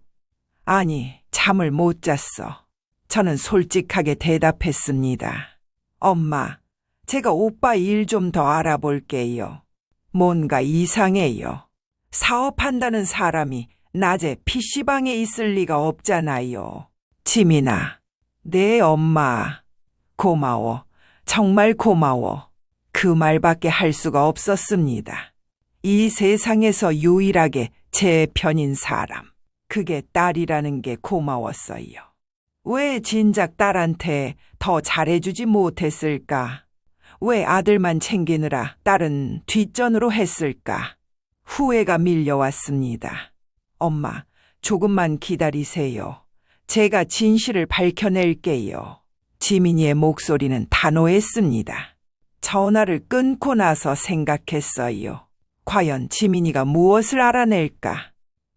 아니, 잠을 못 잤어. 저는 솔직하게 대답했습니다. 엄마, 제가 오빠 일 좀 더 알아볼게요. 뭔가 이상해요. 사업한다는 사람이 낮에 PC방에 있을 리가 없잖아요. 지민아, 네 엄마. 고마워. 정말 고마워. 그 말밖에 할 수가 없었습니다. 이 세상에서 유일하게 제 편인 사람. 그게 딸이라는 게 고마웠어요. 왜 진작 딸한테 더 잘해주지 못했을까? 왜 아들만 챙기느라 딸은 뒷전으로 했을까? 후회가 밀려왔습니다. 엄마, 조금만 기다리세요. 제가 진실을 밝혀낼게요. 지민이의 목소리는 단호했습니다. 전화를 끊고 나서 생각했어요. 과연 지민이가 무엇을 알아낼까?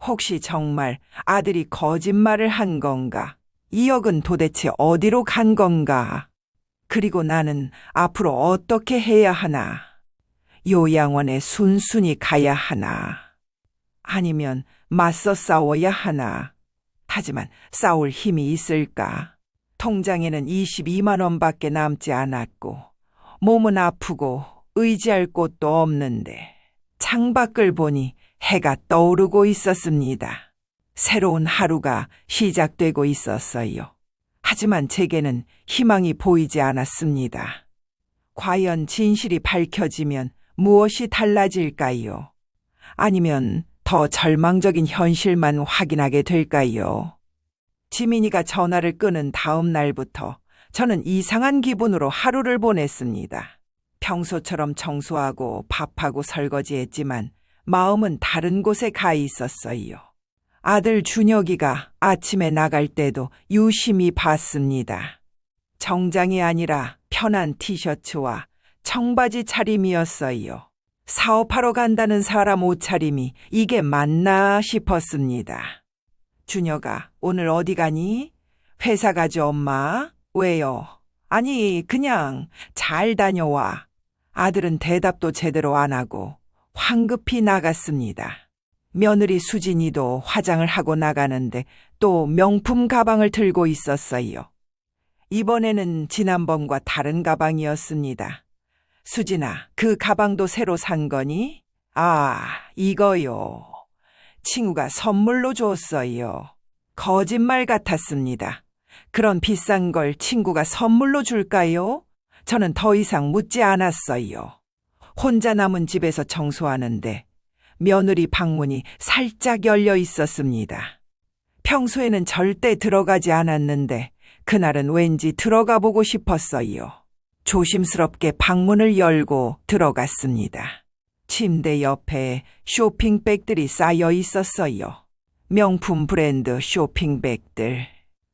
혹시 정말 아들이 거짓말을 한 건가? 2억은 도대체 어디로 간 건가? 그리고 나는 앞으로 어떻게 해야 하나? 요양원에 순순히 가야 하나? 아니면 맞서 싸워야 하나? 하지만 싸울 힘이 있을까? 통장에는 22만 원밖에 남지 않았고 몸은 아프고 의지할 곳도 없는데 창밖을 보니 해가 떠오르고 있었습니다. 새로운 하루가 시작되고 있었어요. 하지만 제게는 희망이 보이지 않았습니다. 과연 진실이 밝혀지면 무엇이 달라질까요? 아니면 더 절망적인 현실만 확인하게 될까요? 지민이가 전화를 끊은 다음 날부터 저는 이상한 기분으로 하루를 보냈습니다. 평소처럼 청소하고 밥하고 설거지했지만 마음은 다른 곳에 가 있었어요. 아들 준혁이가 아침에 나갈 때도 유심히 봤습니다. 정장이 아니라 편한 티셔츠와 청바지 차림이었어요. 사업하러 간다는 사람 옷차림이 이게 맞나 싶었습니다. 준혁아, 오늘 어디 가니? 회사 가지 엄마? 왜요? 아니, 그냥 잘 다녀와. 아들은 대답도 제대로 안 하고 황급히 나갔습니다. 며느리 수진이도 화장을 하고 나가는데 또 명품 가방을 들고 있었어요. 이번에는 지난번과 다른 가방이었습니다. 수진아, 그 가방도 새로 산 거니? 아, 이거요. 친구가 선물로 줬어요. 거짓말 같았습니다. 그런 비싼 걸 친구가 선물로 줄까요? 저는 더 이상 묻지 않았어요. 혼자 남은 집에서 청소하는데 며느리 방문이 살짝 열려 있었습니다. 평소에는 절대 들어가지 않았는데 그날은 왠지 들어가 보고 싶었어요. 조심스럽게 방문을 열고 들어갔습니다. 침대 옆에 쇼핑백들이 쌓여 있었어요. 명품 브랜드 쇼핑백들.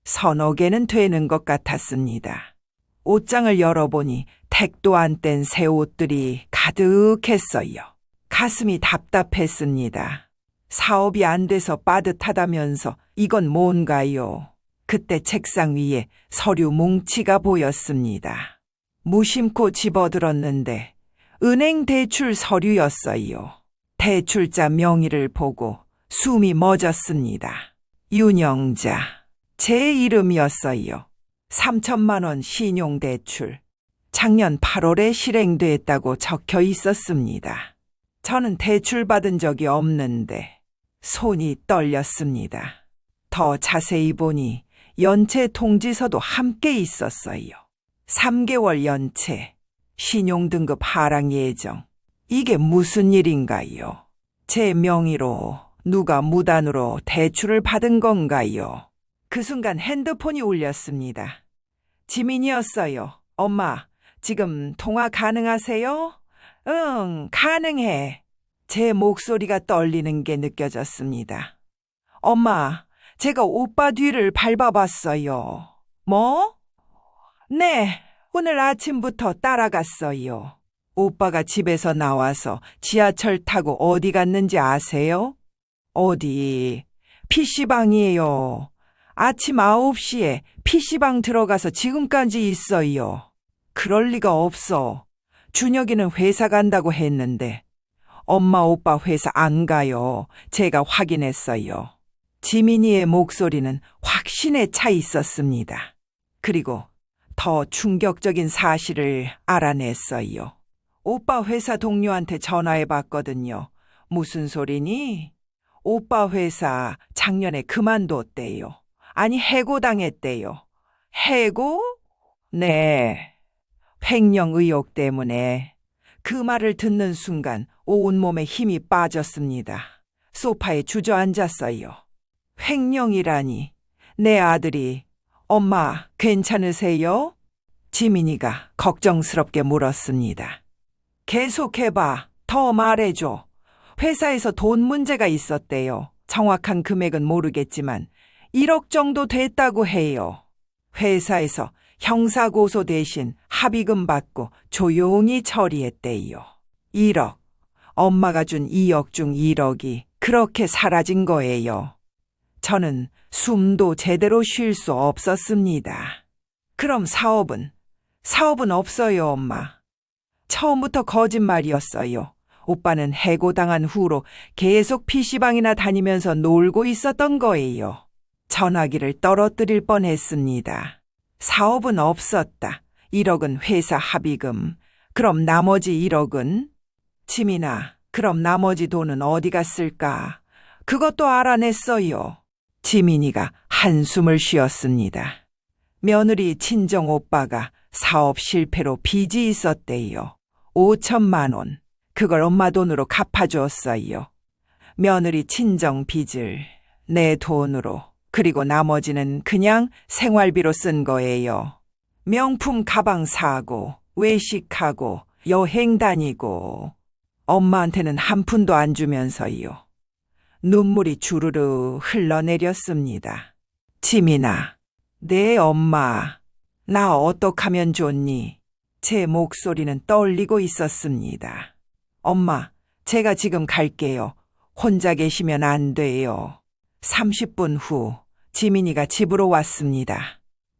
서너 개는 되는 것 같았습니다. 옷장을 열어보니 택도 안 뗀 새 옷들이 가득했어요. 가슴이 답답했습니다. 사업이 안 돼서 빠듯하다면서 이건 뭔가요? 그때 책상 위에 서류 뭉치가 보였습니다. 무심코 집어들었는데 은행 대출 서류였어요. 대출자 명의를 보고 숨이 멎었습니다. 윤영자. 제 이름이었어요. 3천만 원 신용대출. 작년 8월에 실행됐다고 적혀 있었습니다. 저는 대출 받은 적이 없는데 손이 떨렸습니다. 더 자세히 보니 연체 통지서도 함께 있었어요. 3개월 연체, 신용등급 하락 예정. 이게 무슨 일인가요? 제 명의로 누가 무단으로 대출을 받은 건가요? 그 순간 핸드폰이 울렸습니다. 지민이었어요. 엄마, 지금 통화 가능하세요? 응, 가능해. 제 목소리가 떨리는 게 느껴졌습니다. 엄마, 제가 오빠 뒤를 밟아봤어요. 뭐? 네, 오늘 아침부터 따라갔어요. 오빠가 집에서 나와서 지하철 타고 어디 갔는지 아세요? 어디? PC방이에요. 아침 9시에 PC방 들어가서 지금까지 있어요. 그럴 리가 없어. 준혁이는 회사 간다고 했는데 엄마 오빠 회사 안 가요. 제가 확인했어요. 지민이의 목소리는 확신에 차 있었습니다. 그리고 더 충격적인 사실을 알아냈어요. 오빠 회사 동료한테 전화해봤거든요. 무슨 소리니? 오빠 회사 작년에 그만뒀대요. 아니, 해고당했대요. 해고? 네. 횡령 의혹 때문에. 그 말을 듣는 순간 온몸에 힘이 빠졌습니다. 소파에 주저앉았어요. 횡령이라니. 내 아들이. 엄마, 괜찮으세요? 지민이가 걱정스럽게 물었습니다. 계속해봐. 더 말해줘. 회사에서 돈 문제가 있었대요. 정확한 금액은 모르겠지만 1억 정도 됐다고 해요. 회사에서 형사고소 대신 합의금 받고 조용히 처리했대요. 1억. 엄마가 준 2억 중 1억이 그렇게 사라진 거예요. 저는 숨도 제대로 쉴 수 없었습니다. 그럼 사업은? 사업은 없어요, 엄마. 처음부터 거짓말이었어요. 오빠는 해고당한 후로 계속 PC방이나 다니면서 놀고 있었던 거예요. 전화기를 떨어뜨릴 뻔했습니다. 사업은 없었다. 1억은 회사 합의금. 그럼 나머지 1억은? 지민아, 그럼 나머지 돈은 어디 갔을까? 그것도 알아냈어요. 지민이가 한숨을 쉬었습니다. 며느리 친정 오빠가 사업 실패로 빚이 있었대요. 5천만 원. 그걸 엄마 돈으로 갚아주었어요. 며느리 친정 빚을 내 돈으로, 그리고 나머지는 그냥 생활비로 쓴 거예요. 명품 가방 사고, 외식하고, 여행 다니고, 엄마한테는 한 푼도 안 주면서요. 눈물이 주르르 흘러내렸습니다. 지민아, 내 엄마, 나 어떡하면 좋니? 제 목소리는 떨리고 있었습니다. 엄마, 제가 지금 갈게요. 혼자 계시면 안 돼요. 30분 후 지민이가 집으로 왔습니다.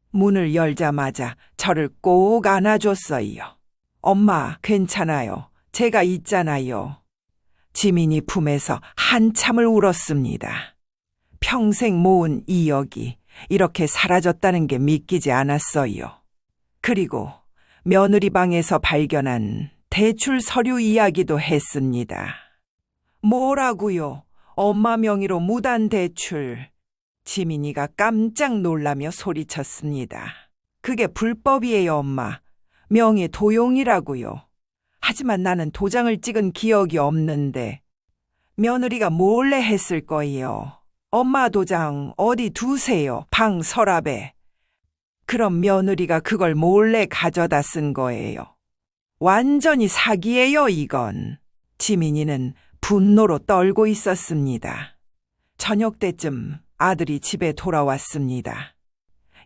문을 열자마자 저를 꼭 안아줬어요. 엄마, 괜찮아요. 제가 있잖아요. 지민이 품에서 한참을 울었습니다. 평생 모은 2억이 이렇게 사라졌다는 게 믿기지 않았어요. 그리고 며느리 방에서 발견한 대출 서류 이야기도 했습니다. 뭐라고요? 엄마 명의로 무단 대출. 지민이가 깜짝 놀라며 소리쳤습니다. 그게 불법이에요, 엄마. 명의 도용이라고요. 하지만 나는 도장을 찍은 기억이 없는데 며느리가 몰래 했을 거예요. 엄마 도장 어디 두세요? 방 서랍에. 그럼 며느리가 그걸 몰래 가져다 쓴 거예요. 완전히 사기예요, 이건. 지민이는 분노로 떨고 있었습니다. 저녁 때쯤 아들이 집에 돌아왔습니다.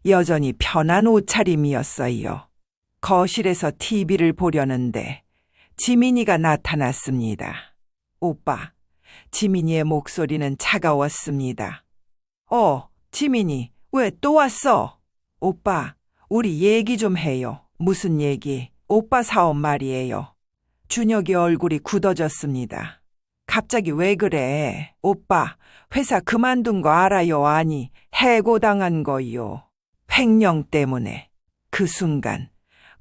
여전히 편한 옷차림이었어요. 거실에서 TV를 보려는데 지민이가 나타났습니다. 오빠, 지민이의 목소리는 차가웠습니다. 지민이, 왜 또 왔어? 오빠, 우리 얘기 좀 해요. 무슨 얘기? 오빠 사업 말이에요. 준혁이 얼굴이 굳어졌습니다. 갑자기 왜 그래? 오빠, 회사 그만둔 거 알아요? 아니, 해고당한 거요. 횡령 때문에. 그 순간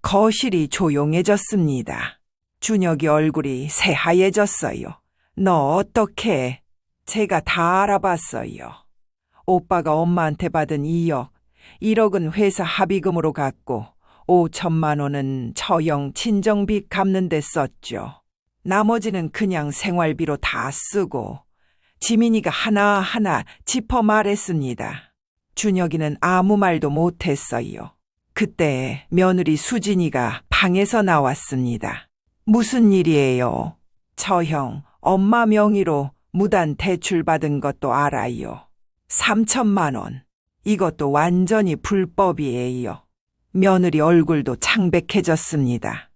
거실이 조용해졌습니다. 준혁이 얼굴이 새하얘졌어요. 너 어떡해? 제가 다 알아봤어요. 오빠가 엄마한테 받은 2억, 1억은 회사 합의금으로 갔고 5천만 원은 처형 친정빚 갚는 데 썼죠. 나머지는 그냥 생활비로 다 쓰고 지민이가 하나하나 짚어 말했습니다. 준혁이는 아무 말도 못했어요. 그때 며느리 수진이가 방에서 나왔습니다. 무슨 일이에요? 처형, 엄마 명의로 무단 대출 받은 것도 알아요. 3천만 원. 이것도 완전히 불법이에요. 며느리 얼굴도 창백해졌습니다.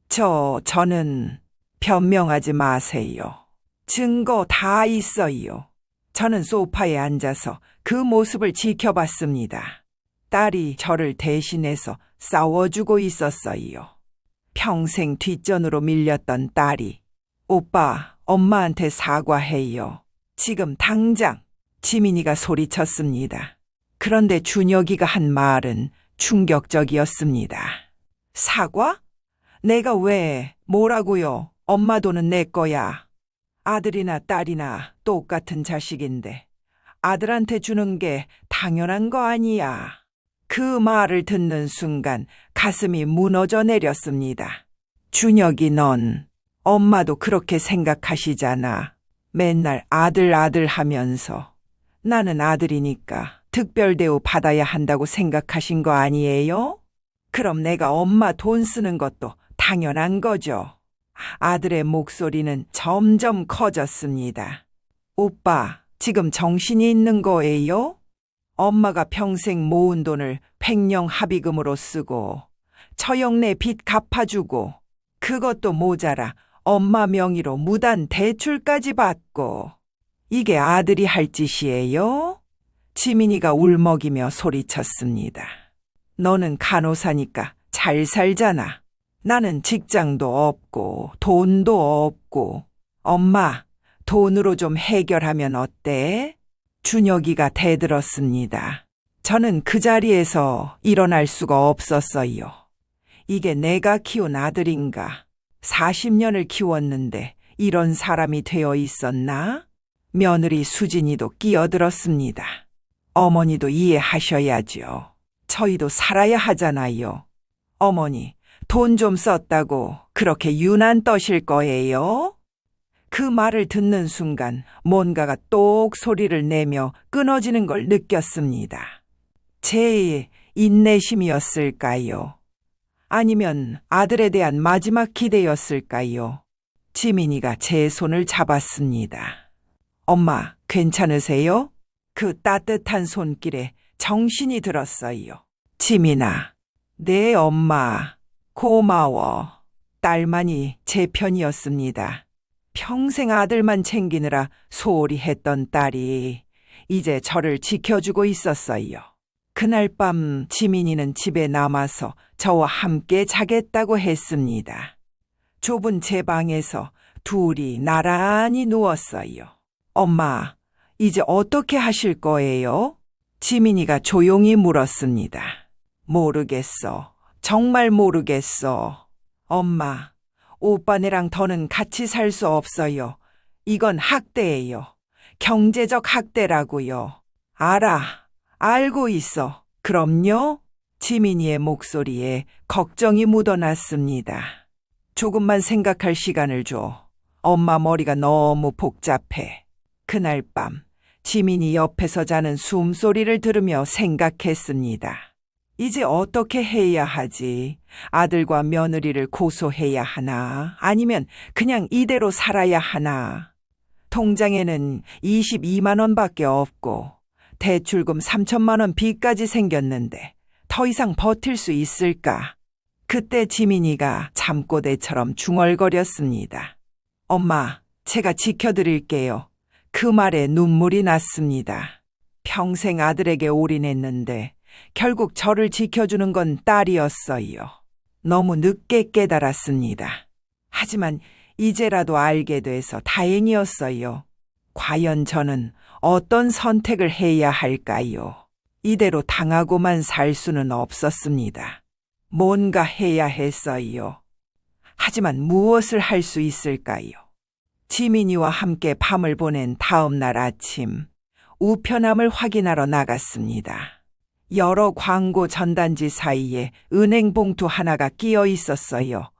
저는 변명하지 마세요. 증거 다 있어요. 저는 소파에 앉아서 그 모습을 지켜봤습니다. 딸이 저를 대신해서 싸워주고 있었어요. 평생 뒷전으로 밀렸던 딸이. 오빠, 엄마한테 사과해요. 지금 당장. 지민이가 소리쳤습니다. 그런데 준혁이가 한 말은 충격적이었습니다. 사과? 내가 왜? 뭐라고요? 엄마 돈은 내 거야. 아들이나 딸이나 똑같은 자식인데 아들한테 주는 게 당연한 거 아니야. 그 말을 듣는 순간 가슴이 무너져 내렸습니다. 준혁이, 넌 엄마도 그렇게 생각하시잖아. 맨날 아들 하면서. 나는 아들이니까 특별 대우 받아야 한다고 생각하신 거 아니에요? 그럼 내가 엄마 돈 쓰는 것도 당연한 거죠. 아들의 목소리는 점점 커졌습니다. 오빠, 지금 정신이 있는 거예요? 엄마가 평생 모은 돈을 횡령 합의금으로 쓰고 처형내 빚 갚아주고 그것도 모자라 엄마 명의로 무단 대출까지 받고 이게 아들이 할 짓이에요? 지민이가 울먹이며 소리쳤습니다. 너는 간호사니까 잘 살잖아. 나는 직장도 없고 돈도 없고. 엄마, 돈으로 좀 해결하면 어때? 준혁이가 대들었습니다. 저는 그 자리에서 일어날 수가 없었어요. 이게 내가 키운 아들인가? 40년을 키웠는데 이런 사람이 되어 있었나? 며느리 수진이도 끼어들었습니다. 어머니도 이해하셔야죠. 저희도 살아야 하잖아요. 어머니, 돈 좀 썼다고 그렇게 유난 떠실 거예요? 그 말을 듣는 순간 뭔가가 똑 소리를 내며 끊어지는 걸 느꼈습니다. 제 인내심이었을까요? 아니면 아들에 대한 마지막 기대였을까요? 지민이가 제 손을 잡았습니다. 엄마, 괜찮으세요? 그 따뜻한 손길에 정신이 들었어요. 지민아, 네 엄마, 고마워. 딸만이 제 편이었습니다. 평생 아들만 챙기느라 소홀히 했던 딸이 이제 저를 지켜주고 있었어요. 그날 밤 지민이는 집에 남아서 저와 함께 자겠다고 했습니다. 좁은 제 방에서 둘이 나란히 누웠어요. 엄마, 이제 어떻게 하실 거예요? 지민이가 조용히 물었습니다. 모르겠어. 정말 모르겠어. 엄마, 오빠네랑 더는 같이 살 수 없어요. 이건 학대예요. 경제적 학대라고요. 알아. 알고 있어. 그럼요? 지민이의 목소리에 걱정이 묻어났습니다. 조금만 생각할 시간을 줘. 엄마 머리가 너무 복잡해. 그날 밤 지민이 옆에서 자는 숨소리를 들으며 생각했습니다. 이제 어떻게 해야 하지? 아들과 며느리를 고소해야 하나? 아니면 그냥 이대로 살아야 하나? 통장에는 22만 원밖에 없고 대출금 3천만 원 빚까지 생겼는데 더 이상 버틸 수 있을까? 그때 지민이가 잠꼬대처럼 중얼거렸습니다. 엄마, 제가 지켜드릴게요. 그 말에 눈물이 났습니다. 평생 아들에게 올인했는데 결국 저를 지켜주는 건 딸이었어요. 너무 늦게 깨달았습니다. 하지만 이제라도 알게 돼서 다행이었어요. 과연 저는 어떤 선택을 해야 할까요? 이대로 당하고만 살 수는 없었습니다. 뭔가 해야 했어요. 하지만 무엇을 할 수 있을까요? 지민이와 함께 밤을 보낸 다음 날 아침, 우편함을 확인하러 나갔습니다. 여러 광고 전단지 사이에 은행 봉투 하나가 끼어 있었어요.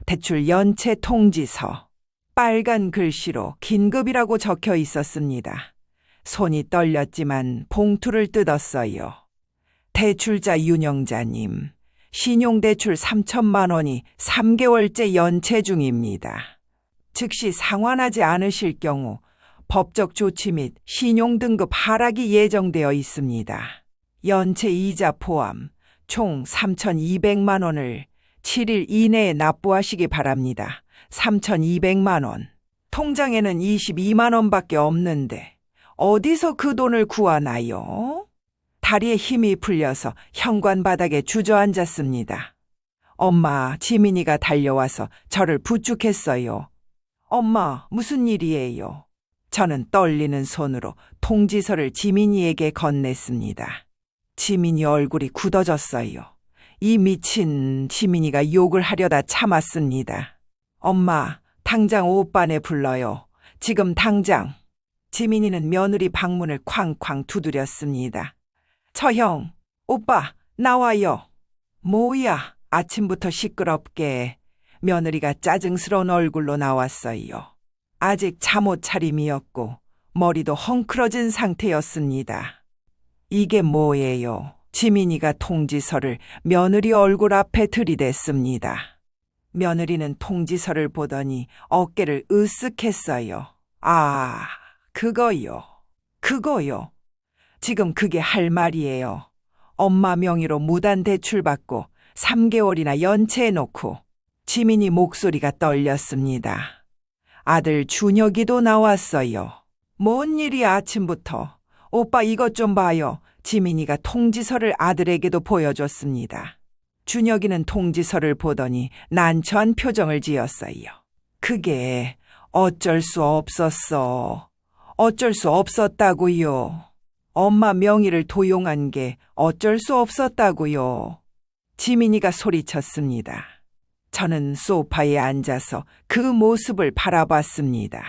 대출 연체 통지서. 빨간 글씨로 긴급이라고 적혀 있었습니다. 손이 떨렸지만 봉투를 뜯었어요. 대출자 윤영자님, 신용대출 3천만 원이 3개월째 연체 중입니다. 즉시 상환하지 않으실 경우 법적 조치 및 신용등급 하락이 예정되어 있습니다. 연체 이자 포함 총 3,200만 원을 7일 이내에 납부하시기 바랍니다. 3,200만 원. 통장에는 22만 원밖에 없는데 어디서 그 돈을 구하나요? 다리에 힘이 풀려서 현관 바닥에 주저앉았습니다. 엄마, 지민이가 달려와서 저를 부축했어요. 엄마, 무슨 일이에요? 저는 떨리는 손으로 통지서를 지민이에게 건넸습니다. 지민이 얼굴이 굳어졌어요. 이 미친 지민이가 욕을 하려다 참았습니다. 엄마, 당장 오빠네 불러요. 지금 당장. 지민이는 며느리 방문을 쾅쾅 두드렸습니다. 처형, 오빠, 나와요. 뭐야, 아침부터 시끄럽게. 며느리가 짜증스러운 얼굴로 나왔어요. 아직 잠옷 차림이었고 머리도 헝클어진 상태였습니다. 이게 뭐예요? 지민이가 통지서를 며느리 얼굴 앞에 들이댔습니다. 며느리는 통지서를 보더니 어깨를 으쓱했어요. 아, 그거요. 그거요. 지금 그게 할 말이에요. 엄마 명의로 무단 대출받고 3개월이나 연체해놓고. 지민이 목소리가 떨렸습니다. 아들 준혁이도 나왔어요. 뭔 일이야 아침부터. 오빠 이것 좀 봐요. 지민이가 통지서를 아들에게도 보여줬습니다. 준혁이는 통지서를 보더니 난처한 표정을 지었어요. 그게 어쩔 수 없었어. 어쩔 수 없었다고요. 엄마 명의를 도용한 게 어쩔 수 없었다고요. 지민이가 소리쳤습니다. 저는 소파에 앉아서 그 모습을 바라봤습니다.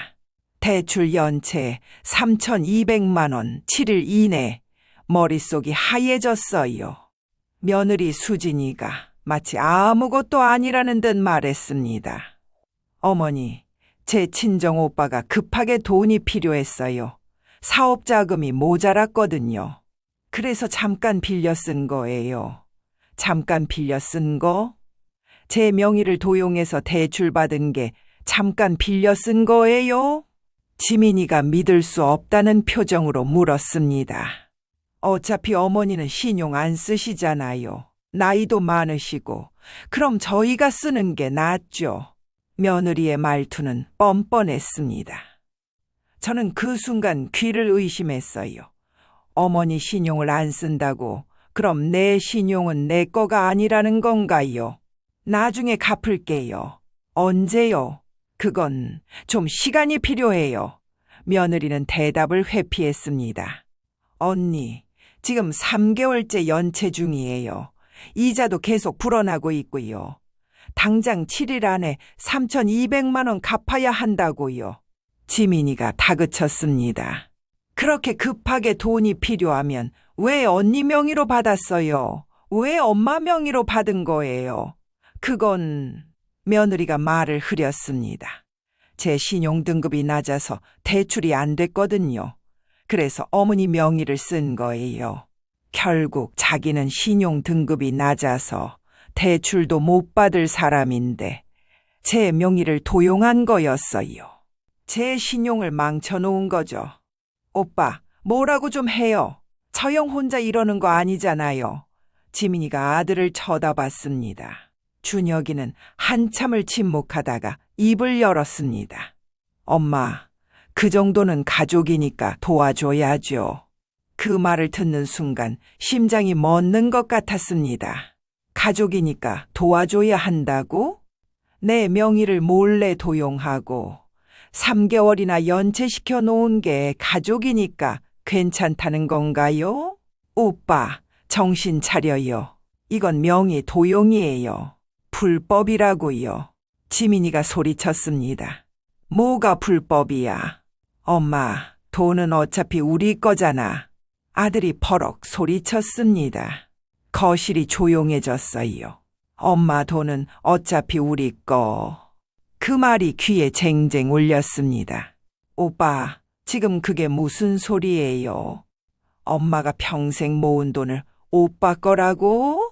대출 연체 3,200만 원 7일 이내. 머릿속이 하얘졌어요. 며느리 수진이가 마치 아무것도 아니라는 듯 말했습니다. 어머니, 제 친정 오빠가 급하게 돈이 필요했어요. 사업 자금이 모자랐거든요. 그래서 잠깐 빌려 쓴 거예요. 잠깐 빌려 쓴 거? 제 명의를 도용해서 대출받은 게 잠깐 빌려 쓴 거예요? 지민이가 믿을 수 없다는 표정으로 물었습니다. 어차피 어머니는 신용 안 쓰시잖아요. 나이도 많으시고. 그럼 저희가 쓰는 게 낫죠. 며느리의 말투는 뻔뻔했습니다. 저는 그 순간 귀를 의심했어요. 어머니 신용을 안 쓴다고 그럼 내 신용은 내 거가 아니라는 건가요? 나중에 갚을게요. 언제요? 그건 좀 시간이 필요해요. 며느리는 대답을 회피했습니다. 언니, 지금 3개월째 연체 중이에요. 이자도 계속 불어나고 있고요. 당장 7일 안에 3,200만 원 갚아야 한다고요. 지민이가 다그쳤습니다. 그렇게 급하게 돈이 필요하면 왜 언니 명의로 받았어요? 왜 엄마 명의로 받은 거예요? 그건 며느리가 말을 흐렸습니다. 제 신용등급이 낮아서 대출이 안 됐거든요. 그래서 어머니 명의를 쓴 거예요. 결국 자기는 신용등급이 낮아서 대출도 못 받을 사람인데 제 명의를 도용한 거였어요. 제 신용을 망쳐놓은 거죠. 오빠, 뭐라고 좀 해요. 처형 혼자 이러는 거 아니잖아요. 지민이가 아들을 쳐다봤습니다. 준혁이는 한참을 침묵하다가 입을 열었습니다. 엄마, 그 정도는 가족이니까 도와줘야죠. 그 말을 듣는 순간 심장이 멎는 것 같았습니다. 가족이니까 도와줘야 한다고? 내 명의를 몰래 도용하고 3개월이나 연체시켜 놓은 게 가족이니까 괜찮다는 건가요? 오빠, 정신 차려요. 이건 명의 도용이에요. 불법이라고요. 지민이가 소리쳤습니다. 뭐가 불법이야? 엄마, 돈은 어차피 우리 거잖아. 아들이 버럭 소리쳤습니다. 거실이 조용해졌어요. 엄마 돈은 어차피 우리 거. 그 말이 귀에 쟁쟁 울렸습니다. 오빠, 지금 그게 무슨 소리예요? 엄마가 평생 모은 돈을 오빠 거라고?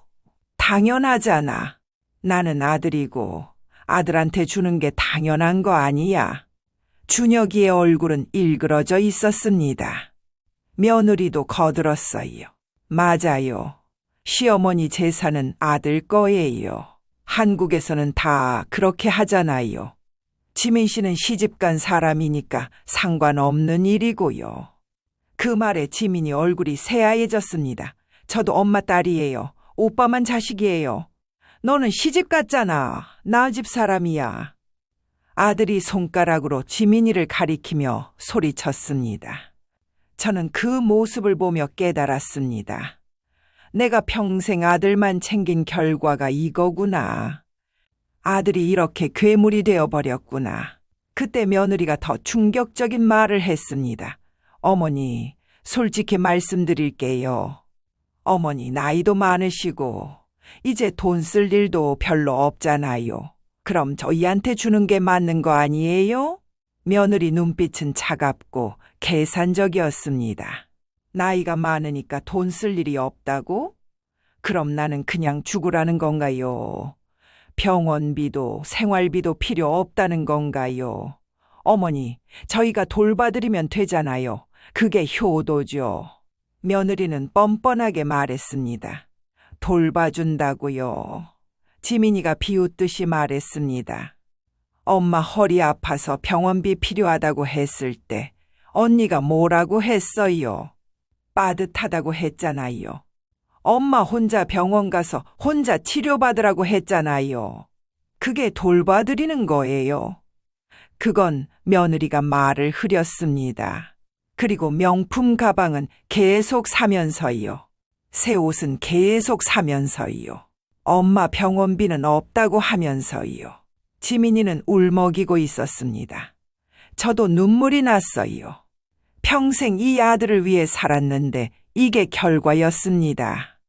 당연하잖아. 나는 아들이고 아들한테 주는 게 당연한 거 아니야. 준혁이의 얼굴은 일그러져 있었습니다. 며느리도 거들었어요. 맞아요. 시어머니 재산은 아들 거예요. 한국에서는 다 그렇게 하잖아요. 지민 씨는 시집간 사람이니까 상관없는 일이고요. 그 말에 지민이 얼굴이 새하얘졌습니다. 저도 엄마 딸이에요. 오빠만 자식이에요. 너는 시집 갔잖아. 나 집 사람이야. 아들이 손가락으로 지민이를 가리키며 소리쳤습니다. 저는 그 모습을 보며 깨달았습니다. 내가 평생 아들만 챙긴 결과가 이거구나. 아들이 이렇게 괴물이 되어버렸구나. 그때 며느리가 더 충격적인 말을 했습니다. 어머니, 솔직히 말씀드릴게요. 어머니 나이도 많으시고 이제 돈 쓸 일도 별로 없잖아요. 그럼 저희한테 주는 게 맞는 거 아니에요? 며느리 눈빛은 차갑고 계산적이었습니다. 나이가 많으니까 돈 쓸 일이 없다고? 그럼 나는 그냥 죽으라는 건가요? 병원비도 생활비도 필요 없다는 건가요? 어머니, 저희가 돌봐드리면 되잖아요. 그게 효도죠. 며느리는 뻔뻔하게 말했습니다. 돌봐준다고요. 지민이가 비웃듯이 말했습니다. 엄마 허리 아파서 병원비 필요하다고 했을 때 언니가 뭐라고 했어요? 빠듯하다고 했잖아요. 엄마 혼자 병원 가서 혼자 치료받으라고 했잖아요. 그게 돌봐드리는 거예요. 그건 며느리가 말을 흐렸습니다. 그리고 명품 가방은 계속 사면서요. 새 옷은 계속 사면서요. 엄마 병원비는 없다고 하면서요. 지민이는 울먹이고 있었습니다. 저도 눈물이 났어요. 평생 이 아들을 위해 살았는데 이게 결과였습니다.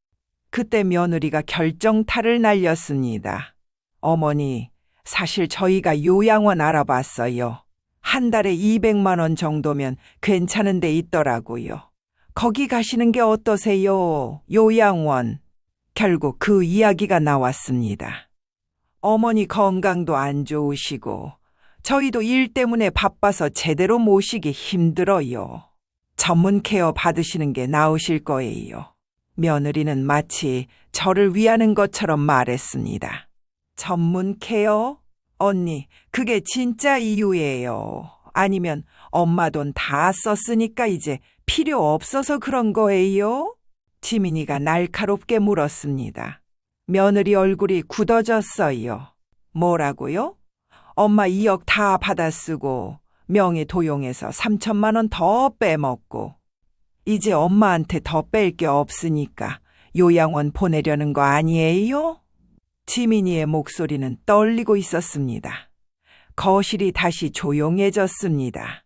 그때 며느리가 결정타를 날렸습니다. 어머니, 사실 저희가 요양원 알아봤어요. 한 달에 200만 원 정도면 괜찮은 데 있더라고요. 거기 가시는 게 어떠세요? 요양원. 결국 그 이야기가 나왔습니다. 어머니 건강도 안 좋으시고 저희도 일 때문에 바빠서 제대로 모시기 힘들어요. 전문 케어 받으시는 게 나으실 거예요. 며느리는 마치 저를 위하는 것처럼 말했습니다. 전문 케어? 언니, 그게 진짜 이유예요. 아니면 엄마 돈 다 썼으니까 이제 필요 없어서 그런 거예요? 지민이가 날카롭게 물었습니다. 며느리 얼굴이 굳어졌어요. 뭐라고요? 엄마 2억 다 받아쓰고 명의 도용해서 3천만 원 더 빼먹고 이제 엄마한테 더 뺄 게 없으니까 요양원 보내려는 거 아니에요? 지민이의 목소리는 떨리고 있었습니다. 거실이 다시 조용해졌습니다.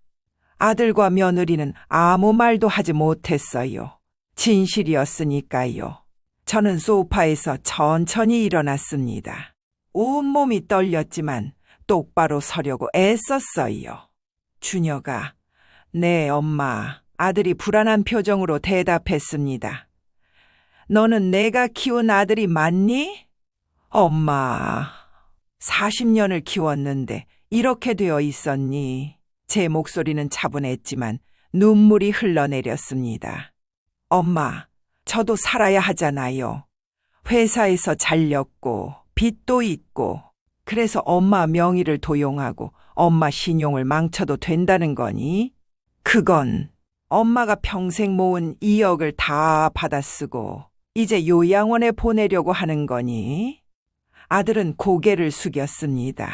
아들과 며느리는 아무 말도 하지 못했어요. 진실이었으니까요. 저는 소파에서 천천히 일어났습니다. 온몸이 떨렸지만 똑바로 서려고 애썼어요. 준혁아, 네 엄마, 아들이 불안한 표정으로 대답했습니다. 너는 내가 키운 아들이 맞니? 엄마, 40년을 키웠는데 이렇게 되어 있었니? 제 목소리는 차분했지만 눈물이 흘러내렸습니다. 엄마, 저도 살아야 하잖아요. 회사에서 잘렸고 빚도 있고 그래서 엄마 명의를 도용하고 엄마 신용을 망쳐도 된다는 거니? 그건 엄마가 평생 모은 2억을 다 받아쓰고 이제 요양원에 보내려고 하는 거니? 아들은 고개를 숙였습니다.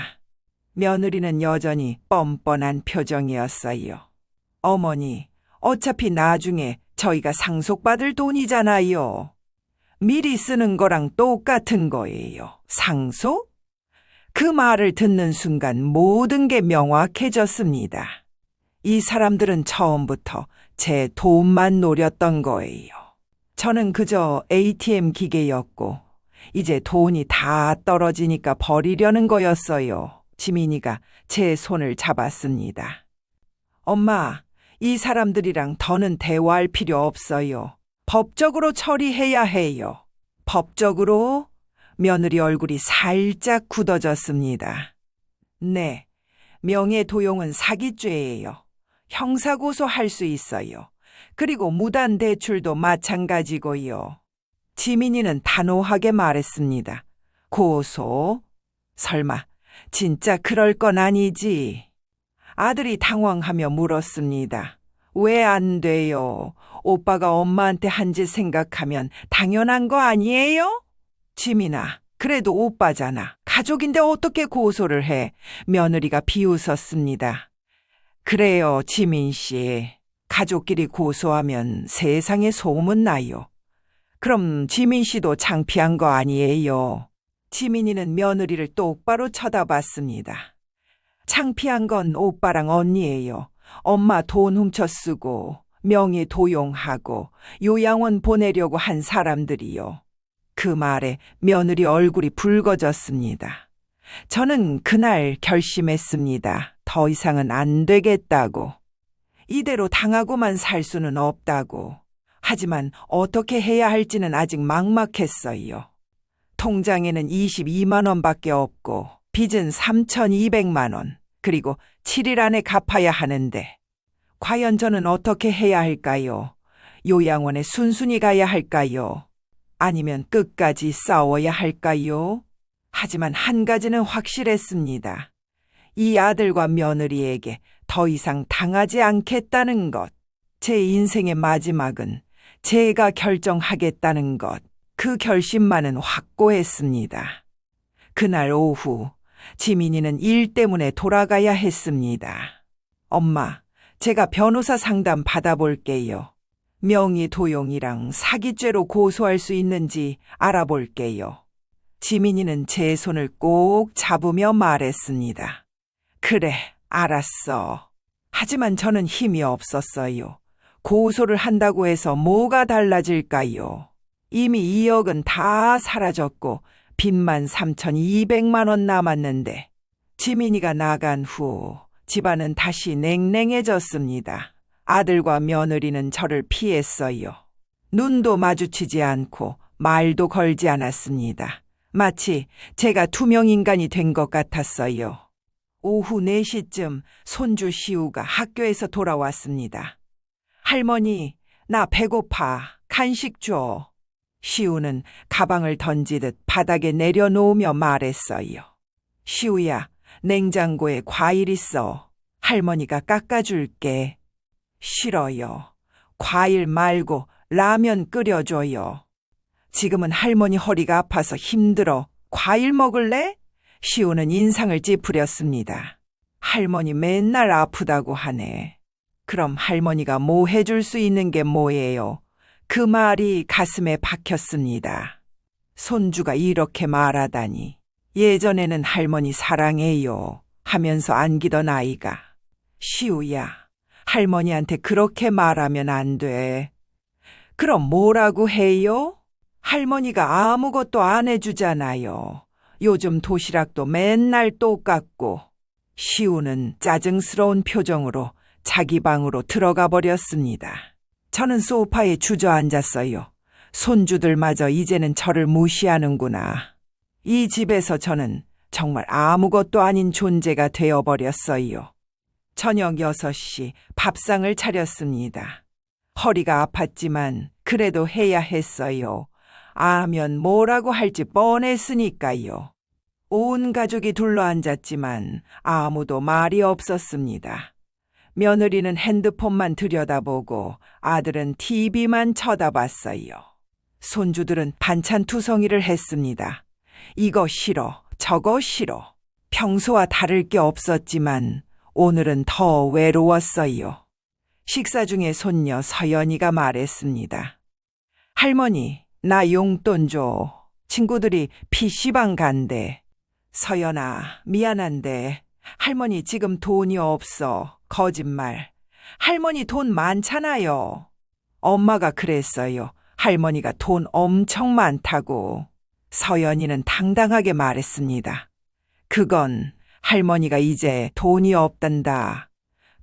며느리는 여전히 뻔뻔한 표정이었어요. 어머니, 어차피 나중에 저희가 상속받을 돈이잖아요. 미리 쓰는 거랑 똑같은 거예요. 상속? 그 말을 듣는 순간 모든 게 명확해졌습니다. 이 사람들은 처음부터 제 돈만 노렸던 거예요. 저는 그저 ATM 기계였고 이제 돈이 다 떨어지니까 버리려는 거였어요. 지민이가 제 손을 잡았습니다. 엄마, 이 사람들이랑 더는 대화할 필요 없어요. 법적으로 처리해야 해요. 법적으로? 며느리 얼굴이 살짝 굳어졌습니다. 네, 명예도용은 사기죄예요. 형사고소할 수 있어요. 그리고 무단대출도 마찬가지고요. 지민이는 단호하게 말했습니다. 고소? 설마 진짜 그럴 건 아니지? 아들이 당황하며 물었습니다. 왜 안 돼요? 오빠가 엄마한테 한 짓 생각하면 당연한 거 아니에요? 지민아, 그래도 오빠잖아. 가족인데 어떻게 고소를 해? 며느리가 비웃었습니다. 그래요, 지민 씨. 가족끼리 고소하면 세상에 소문 나요. 그럼 지민 씨도 창피한 거 아니에요? 지민이는 며느리를 똑바로 쳐다봤습니다. 창피한 건 오빠랑 언니예요. 엄마 돈 훔쳐 쓰고 명의 도용하고 요양원 보내려고 한 사람들이요. 그 말에 며느리 얼굴이 붉어졌습니다. 저는 그날 결심했습니다. 더 이상은 안 되겠다고. 이대로 당하고만 살 수는 없다고. 하지만 어떻게 해야 할지는 아직 막막했어요. 통장에는 22만 원밖에 없고 빚은 3,200만 원, 그리고 7일 안에 갚아야 하는데 과연 저는 어떻게 해야 할까요? 요양원에 순순히 가야 할까요? 아니면 끝까지 싸워야 할까요? 하지만 한 가지는 확실했습니다. 이 아들과 며느리에게 더 이상 당하지 않겠다는 것. 제 인생의 마지막은 제가 결정하겠다는 것. 그 결심만은 확고했습니다. 그날 오후 지민이는 일 때문에 돌아가야 했습니다. 엄마, 제가 변호사 상담 받아볼게요. 명의 도용이랑 사기죄로 고소할 수 있는지 알아볼게요. 지민이는 제 손을 꼭 잡으며 말했습니다. 그래, 알았어. 하지만 저는 힘이 없었어요. 고소를 한다고 해서 뭐가 달라질까요? 이미 2억은 다 사라졌고 빚만 3,200만 원 남았는데 지민이가 나간 후 집안은 다시 냉랭해졌습니다. 아들과 며느리는 저를 피했어요. 눈도 마주치지 않고 말도 걸지 않았습니다. 마치 제가 투명인간이 된 것 같았어요. 오후 4시쯤 손주 시우가 학교에서 돌아왔습니다. 할머니, 나 배고파. 간식 줘. 시우는 가방을 던지듯 바닥에 내려놓으며 말했어요. 시우야, 냉장고에 과일 있어. 할머니가 깎아줄게. 싫어요. 과일 말고 라면 끓여줘요. 지금은 할머니 허리가 아파서 힘들어. 과일 먹을래? 시우는 인상을 찌푸렸습니다. 할머니 맨날 아프다고 하네. 그럼 할머니가 뭐 해줄 수 있는 게 뭐예요? 그 말이 가슴에 박혔습니다. 손주가 이렇게 말하다니. 예전에는 할머니 사랑해요 하면서 안기던 아이가. 시우야, 할머니한테 그렇게 말하면 안 돼. 그럼 뭐라고 해요? 할머니가 아무것도 안 해주잖아요. 요즘 도시락도 맨날 똑같고. 시우는 짜증스러운 표정으로 자기 방으로 들어가 버렸습니다. 저는 소파에 주저앉았어요. 손주들마저 이제는 저를 무시하는구나. 이 집에서 저는 정말 아무것도 아닌 존재가 되어버렸어요. 저녁 6시 밥상을 차렸습니다. 허리가 아팠지만 그래도 해야 했어요. 아면 뭐라고 할지 뻔했으니까요. 온 가족이 둘러앉았지만 아무도 말이 없었습니다. 며느리는 핸드폰만 들여다보고 아들은 TV만 쳐다봤어요. 손주들은 반찬 투성이를 했습니다. 이거 싫어, 저거 싫어. 평소와 다를 게 없었지만 오늘은 더 외로웠어요. 식사 중에 손녀 서연이가 말했습니다. 할머니, 나 용돈 줘. 친구들이 PC방 간대. 서연아, 미안한데 할머니 지금 돈이 없어. 거짓말. 할머니 돈 많잖아요. 엄마가 그랬어요. 할머니가 돈 엄청 많다고. 서연이는 당당하게 말했습니다. 그건 할머니가 이제 돈이 없단다.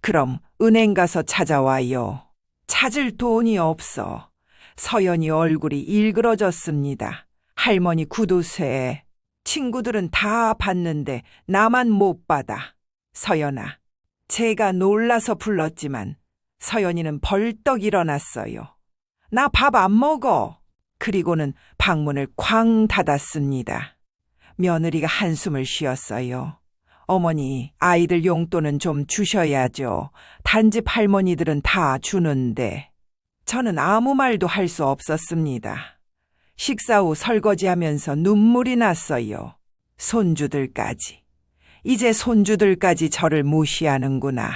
그럼 은행 가서 찾아와요. 찾을 돈이 없어. 서연이 얼굴이 일그러졌습니다. 할머니 구두쇠. 친구들은 다 받는데 나만 못 받아. 서연아. 제가 놀라서 불렀지만 서연이는 벌떡 일어났어요. 나 밥 안 먹어. 그리고는 방문을 쾅 닫았습니다. 며느리가 한숨을 쉬었어요. 어머니, 아이들 용돈은 좀 주셔야죠. 단집 할머니들은 다 주는데. 저는 아무 말도 할 수 없었습니다. 식사 후 설거지하면서 눈물이 났어요. 손주들까지. 이제 손주들까지 저를 무시하는구나.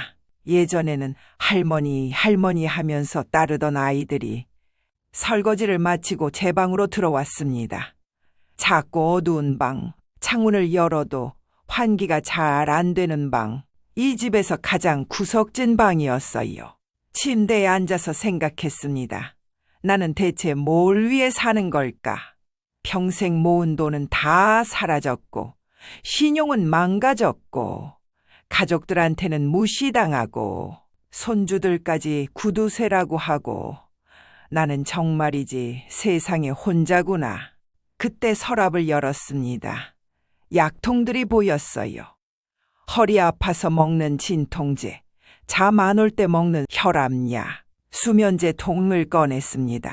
예전에는 할머니, 할머니 하면서 따르던 아이들이 설거지를 마치고 제 방으로 들어왔습니다. 작고 어두운 방, 창문을 열어도 환기가 잘 안 되는 방, 이 집에서 가장 구석진 방이었어요. 침대에 앉아서 생각했습니다. 나는 대체 뭘 위해 사는 걸까? 평생 모은 돈은 다 사라졌고, 신용은 망가졌고, 가족들한테는 무시당하고, 손주들까지 구두쇠라고 하고, 나는 정말이지 세상에 혼자구나. 그때 서랍을 열었습니다. 약통들이 보였어요. 허리 아파서 먹는 진통제, 잠 안 올 때 먹는 혈압약, 수면제 통을 꺼냈습니다.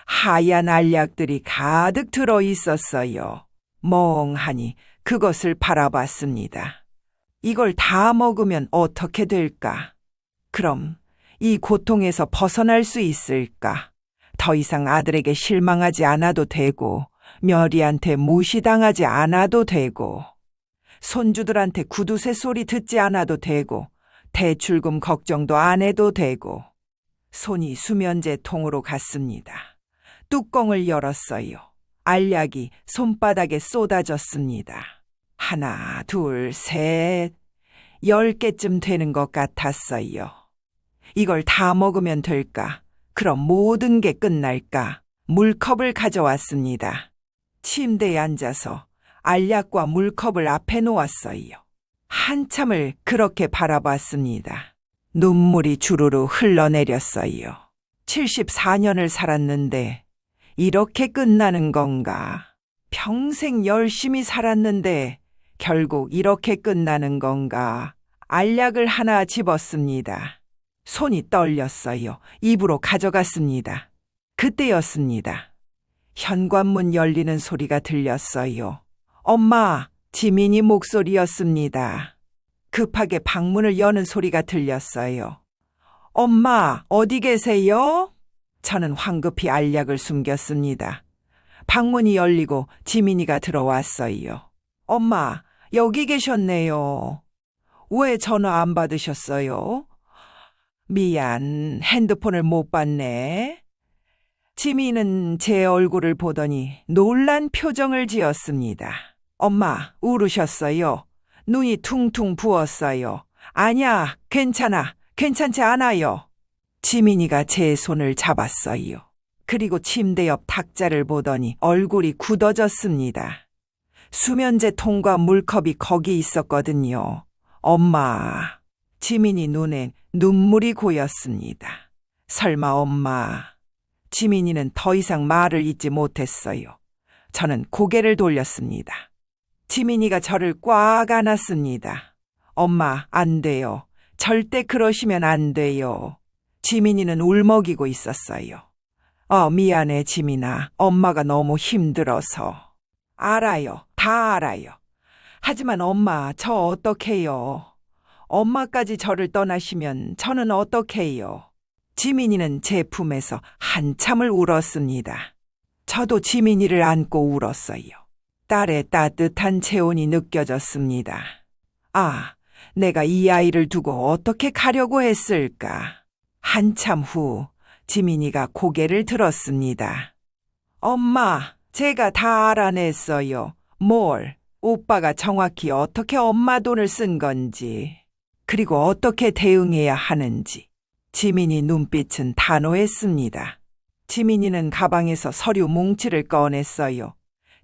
하얀 알약들이 가득 들어 있었어요. 멍하니 그것을 바라봤습니다. 이걸 다 먹으면 어떻게 될까? 그럼 이 고통에서 벗어날 수 있을까? 더 이상 아들에게 실망하지 않아도 되고, 며리한테 무시당하지 않아도 되고, 손주들한테 구두쇠 소리 듣지 않아도 되고, 대출금 걱정도 안 해도 되고. 손이 수면제 통으로 갔습니다. 뚜껑을 열었어요. 알약이 손바닥에 쏟아졌습니다. 하나, 둘, 셋, 10개쯤 되는 것 같았어요. 이걸 다 먹으면 될까? 그럼 모든 게 끝날까? 물컵을 가져왔습니다. 침대에 앉아서 알약과 물컵을 앞에 놓았어요. 한참을 그렇게 바라봤습니다. 눈물이 주르르 흘러내렸어요. 74년을 살았는데 이렇게 끝나는 건가? 평생 열심히 살았는데 결국 이렇게 끝나는 건가? 알약을 하나 집었습니다. 손이 떨렸어요. 입으로 가져갔습니다. 그때였습니다. 현관문 열리는 소리가 들렸어요. 엄마, 지민이 목소리였습니다. 급하게 방문을 여는 소리가 들렸어요. 엄마, 어디 계세요? 저는 황급히 알약을 숨겼습니다. 방문이 열리고 지민이가 들어왔어요. 엄마, 여기 계셨네요. 왜 전화 안 받으셨어요? 미안, 핸드폰을 못 받네. 지민은 제 얼굴을 보더니 놀란 표정을 지었습니다. 엄마, 울으셨어요. 눈이 퉁퉁 부었어요. 아니야, 괜찮아. 괜찮지 않아요. 지민이가 제 손을 잡았어요. 그리고 침대 옆 탁자를 보더니 얼굴이 굳어졌습니다. 수면제 통과 물컵이 거기 있었거든요. 엄마. 지민이 눈에 눈물이 고였습니다. 설마 엄마. 지민이는 더 이상 말을 잇지 못했어요. 저는 고개를 돌렸습니다. 지민이가 저를 꽉 안았습니다. 엄마, 안 돼요. 절대 그러시면 안 돼요. 지민이는 울먹이고 있었어요. 미안해, 지민아. 엄마가 너무 힘들어서. 알아요. 다 알아요. 하지만 엄마, 저 어떡해요? 엄마까지 저를 떠나시면 저는 어떡해요? 지민이는 제 품에서 한참을 울었습니다. 저도 지민이를 안고 울었어요. 딸의 따뜻한 체온이 느껴졌습니다. 아, 내가 이 아이를 두고 어떻게 가려고 했을까? 한참 후 지민이가 고개를 들었습니다. 엄마, 제가 다 알아냈어요. 뭘? 오빠가 정확히 어떻게 엄마 돈을 쓴 건지, 그리고 어떻게 대응해야 하는지. 지민이 눈빛은 단호했습니다. 지민이는 가방에서 서류 뭉치를 꺼냈어요.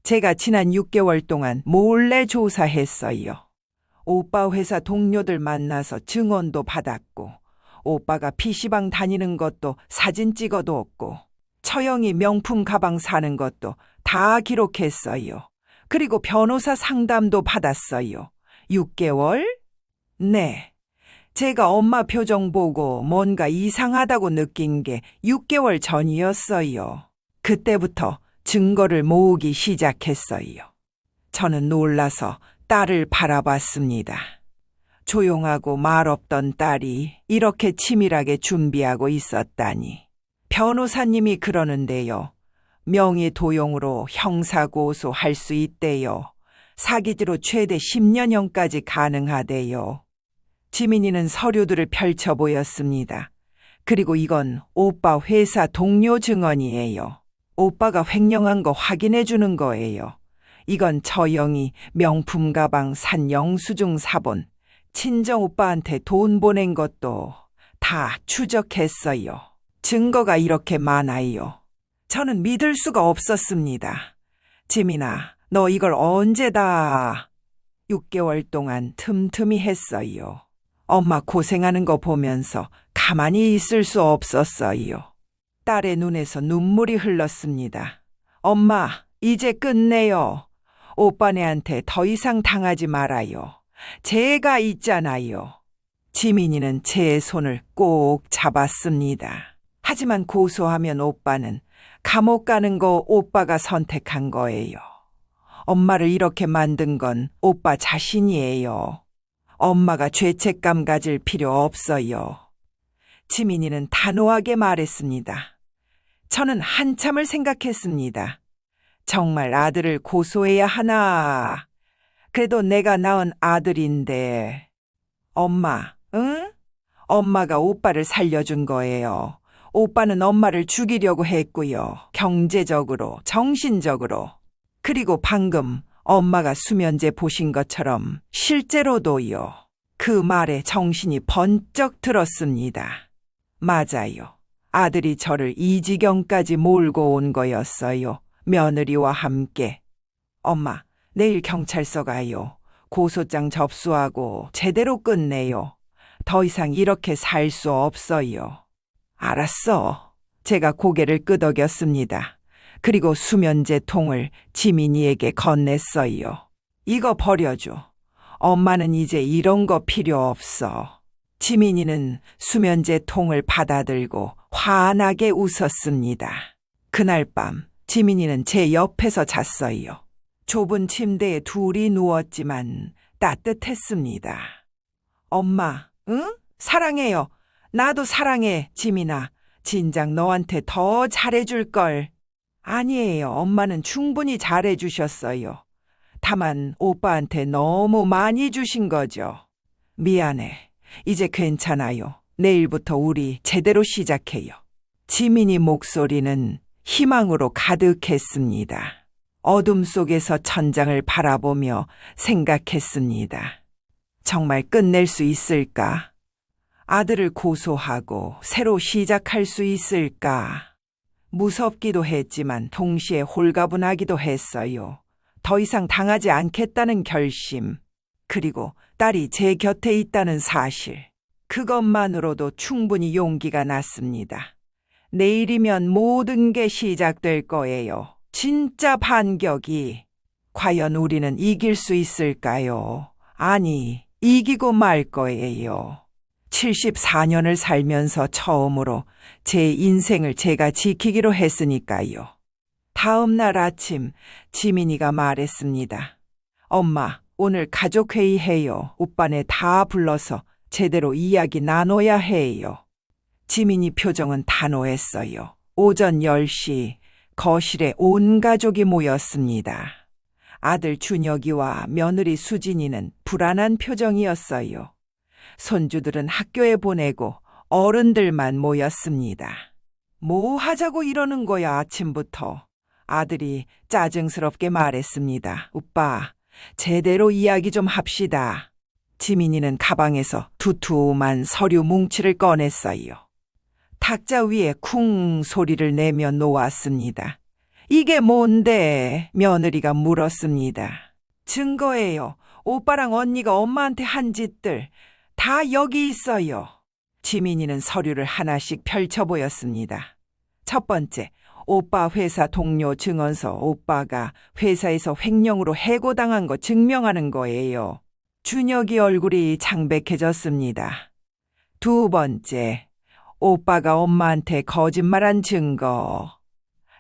제가 지난 6개월 동안 몰래 조사했어요. 오빠 회사 동료들 만나서 증언도 받았고, 오빠가 PC방 다니는 것도 사진 찍어뒀고, 처형이 명품 가방 사는 것도 다 기록했어요. 그리고 변호사 상담도 받았어요. 6개월? 네. 제가 엄마 표정 보고 뭔가 이상하다고 느낀 게 6개월 전이었어요. 그때부터 증거를 모으기 시작했어요. 저는 놀라서 딸을 바라봤습니다. 조용하고 말없던 딸이 이렇게 치밀하게 준비하고 있었다니. 변호사님이 그러는데요. 명의 도용으로 형사고소할 수 있대요. 사기죄로 최대 10년형까지 가능하대요. 지민이는 서류들을 펼쳐 보였습니다. 그리고 이건 오빠 회사 동료 증언이에요. 오빠가 횡령한 거 확인해 주는 거예요. 이건 처형이 명품 가방 산 영수증 사본, 친정 오빠한테 돈 보낸 것도 다 추적했어요. 증거가 이렇게 많아요. 저는 믿을 수가 없었습니다. 지민아, 너 이걸 언제 다 6개월 동안 틈틈이 했어요. 엄마 고생하는 거 보면서 가만히 있을 수 없었어요. 딸의 눈에서 눈물이 흘렀습니다. 엄마, 이제 끝내요. 오빠네한테 더 이상 당하지 말아요. 제가 있잖아요. 지민이는 제 손을 꼭 잡았습니다. 하지만 고소하면 오빠는 감옥 가는 거 오빠가 선택한 거예요. 엄마를 이렇게 만든 건 오빠 자신이에요. 엄마가 죄책감 가질 필요 없어요. 지민이는 단호하게 말했습니다. 저는 한참을 생각했습니다. 정말 아들을 고소해야 하나? 그래도 내가 낳은 아들인데. 엄마, 응? 엄마가 오빠를 살려준 거예요. 오빠는 엄마를 죽이려고 했고요. 경제적으로, 정신적으로. 그리고 방금 엄마가 수면제 보신 것처럼 실제로도요. 그 말에 정신이 번쩍 들었습니다. 맞아요. 아들이 저를 이 지경까지 몰고 온 거였어요. 며느리와 함께. 엄마, 내일 경찰서 가요. 고소장 접수하고 제대로 끝내요. 더 이상 이렇게 살 수 없어요. 알았어. 제가 고개를 끄덕였습니다. 그리고 수면제 통을 지민이에게 건넸어요. 이거 버려줘. 엄마는 이제 이런 거 필요 없어. 지민이는 수면제 통을 받아들고 환하게 웃었습니다. 그날 밤 지민이는 제 옆에서 잤어요. 좁은 침대에 둘이 누웠지만 따뜻했습니다. 엄마, 응? 사랑해요. 나도 사랑해, 지민아. 진작 너한테 더 잘해줄걸. 아니에요. 엄마는 충분히 잘해주셨어요. 다만 오빠한테 너무 많이 주신 거죠. 미안해. 이제 괜찮아요. 내일부터 우리 제대로 시작해요. 지민이 목소리는 희망으로 가득했습니다. 어둠 속에서 천장을 바라보며 생각했습니다. 정말 끝낼 수 있을까? 아들을 고소하고 새로 시작할 수 있을까? 무섭기도 했지만 동시에 홀가분하기도 했어요. 더 이상 당하지 않겠다는 결심, 그리고 딸이 제 곁에 있다는 사실. 그것만으로도 충분히 용기가 났습니다. 내일이면 모든 게 시작될 거예요. 진짜 반격이. 과연 우리는 이길 수 있을까요? 아니, 이기고 말 거예요. 74년을 살면서 처음으로 제 인생을 제가 지키기로 했으니까요. 다음 날 아침 지민이가 말했습니다. 엄마, 오늘 가족회의 해요. 오빠네 다 불러서 제대로 이야기 나눠야 해요. 지민이 표정은 단호했어요. 오전 10시 거실에 온 가족이 모였습니다. 아들 준혁이와 며느리 수진이는 불안한 표정이었어요. 손주들은 학교에 보내고 어른들만 모였습니다. 뭐 하자고 이러는 거야, 아침부터. 아들이 짜증스럽게 말했습니다. 오빠, 제대로 이야기 좀 합시다. 지민이는 가방에서 두툼한 서류 뭉치를 꺼냈어요. 탁자 위에 쿵 소리를 내며 놓았습니다. 이게 뭔데? 며느리가 물었습니다. 증거예요. 오빠랑 언니가 엄마한테 한 짓들 다 여기 있어요. 지민이는 서류를 하나씩 펼쳐 보였습니다. 첫 번째, 오빠 회사 동료 증언서. 오빠가 회사에서 횡령으로 해고당한 거 증명하는 거예요. 준혁이 얼굴이 창백해졌습니다. 두 번째, 오빠가 엄마한테 거짓말한 증거.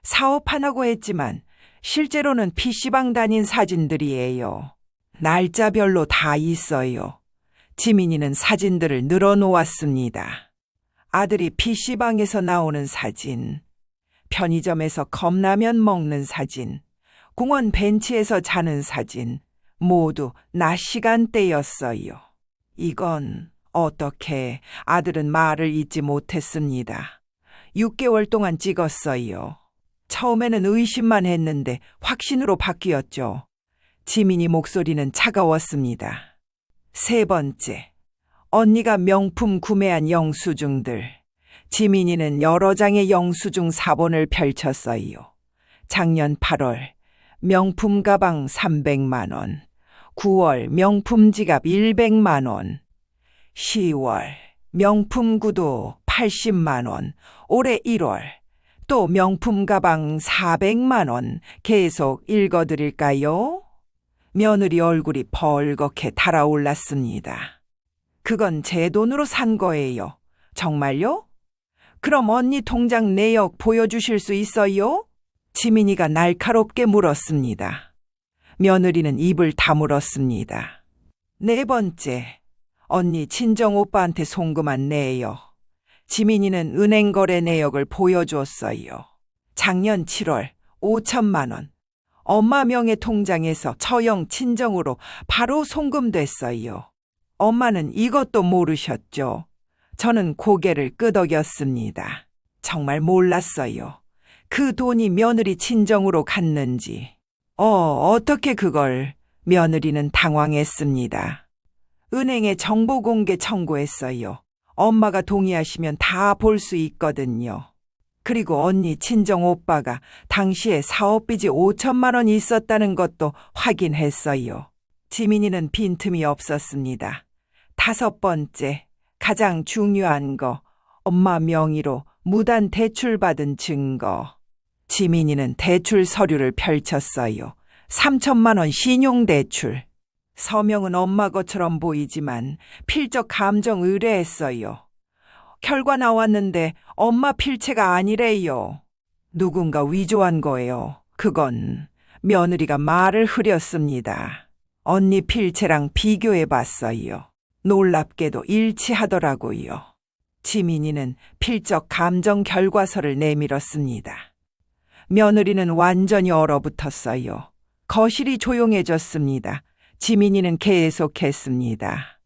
사업하라고 했지만 실제로는 PC방 다닌 사진들이에요. 날짜별로 다 있어요. 지민이는 사진들을 늘어놓았습니다. 아들이 PC방에서 나오는 사진, 편의점에서 컵라면 먹는 사진, 공원 벤치에서 자는 사진, 모두 낮 시간대였어요. 이건 어떻게? 아들은 말을 잇지 못했습니다. 6개월 동안 찍었어요. 처음에는 의심만 했는데 확신으로 바뀌었죠. 지민이 목소리는 차가웠습니다. 세 번째, 언니가 명품 구매한 영수증들. 지민이는 여러 장의 영수증 사본을 펼쳤어요. 작년 8월 명품 가방 300만 원, 9월 명품 지갑 100만 원, 10월 명품 구두 80만 원, 올해 1월 또 명품 가방 400만 원. 계속 읽어드릴까요? 며느리 얼굴이 벌겋게 달아올랐습니다. 그건 제 돈으로 산 거예요. 정말요? 그럼 언니 통장 내역 보여주실 수 있어요? 지민이가 날카롭게 물었습니다. 며느리는 입을 다물었습니다. 네 번째, 언니 친정오빠한테 송금한 내역. 지민이는 은행 거래 내역을 보여주었어요. 작년 7월 5천만 원. 엄마 명의 통장에서 처형 친정으로 바로 송금됐어요. 엄마는 이것도 모르셨죠? 저는 고개를 끄덕였습니다. 정말 몰랐어요. 그 돈이 며느리 친정으로 갔는지. 어떻게 그걸? 며느리는 당황했습니다. 은행에 정보 공개 청구했어요. 엄마가 동의하시면 다 볼 수 있거든요. 그리고 언니 친정 오빠가 당시에 사업빚이 5천만 원이 있었다는 것도 확인했어요. 지민이는 빈틈이 없었습니다. 다섯 번째, 가장 중요한 거, 엄마 명의로 무단 대출받은 증거. 지민이는 대출 서류를 펼쳤어요. 3천만 원 신용대출. 서명은 엄마 것처럼 보이지만 필적 감정 의뢰했어요. 결과 나왔는데 엄마 필체가 아니래요. 누군가 위조한 거예요. 그건 며느리가 말을 흐렸습니다. 언니 필체랑 비교해봤어요. 놀랍게도 일치하더라고요. 지민이는 필적 감정 결과서를 내밀었습니다. 며느리는 완전히 얼어붙었어요. 거실이 조용해졌습니다. 지민이는 계속했습니다.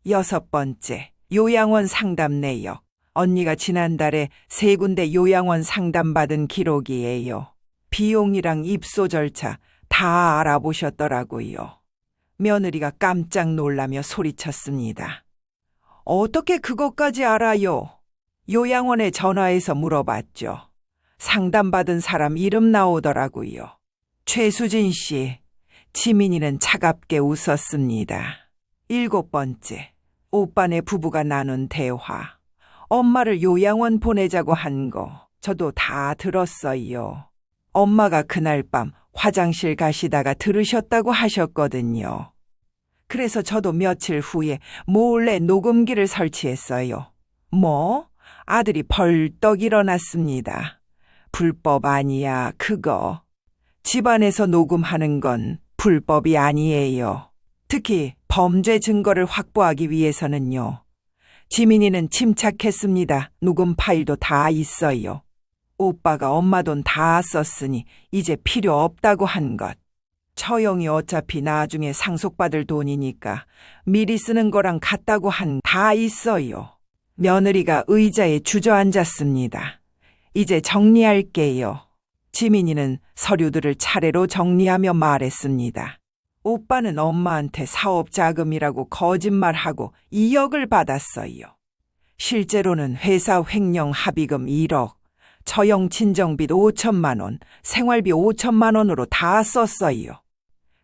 6번째, 요양원 상담 내역. 언니가 지난달에 3군데 요양원 상담받은 기록이에요. 비용이랑 입소 절차 다 알아보셨더라고요. 며느리가 깜짝 놀라며 소리쳤습니다. 어떻게 그것까지 알아요? 요양원에 전화해서 물어봤죠. 상담받은 사람 이름 나오더라고요. 최수진 씨. 지민이는 차갑게 웃었습니다. 7번째, 오빠네 부부가 나눈 대화. 엄마를 요양원 보내자고 한 거 저도 다 들었어요. 엄마가 그날 밤 화장실 가시다가 들으셨다고 하셨거든요. 그래서 저도 며칠 후에 몰래 녹음기를 설치했어요. 뭐? 아들이 벌떡 일어났습니다. 불법 아니야, 그거. 집안에서 녹음하는 건 불법이 아니에요. 특히 범죄 증거를 확보하기 위해서는요. 지민이는 침착했습니다. 녹음 파일도 다 있어요. 오빠가 엄마 돈 다 썼으니 이제 필요 없다고 한 것. 처형이 어차피 나중에 상속받을 돈이니까 미리 쓰는 거랑 같다고 한 다 있어요. 며느리가 의자에 주저앉았습니다. 이제 정리할게요. 지민이는 서류들을 차례로 정리하며 말했습니다. 오빠는 엄마한테 사업 자금이라고 거짓말하고 2억을 받았어요. 실제로는 회사 횡령 합의금 1억, 처형 친정빚 5천만 원, 생활비 5천만 원으로 다 썼어요.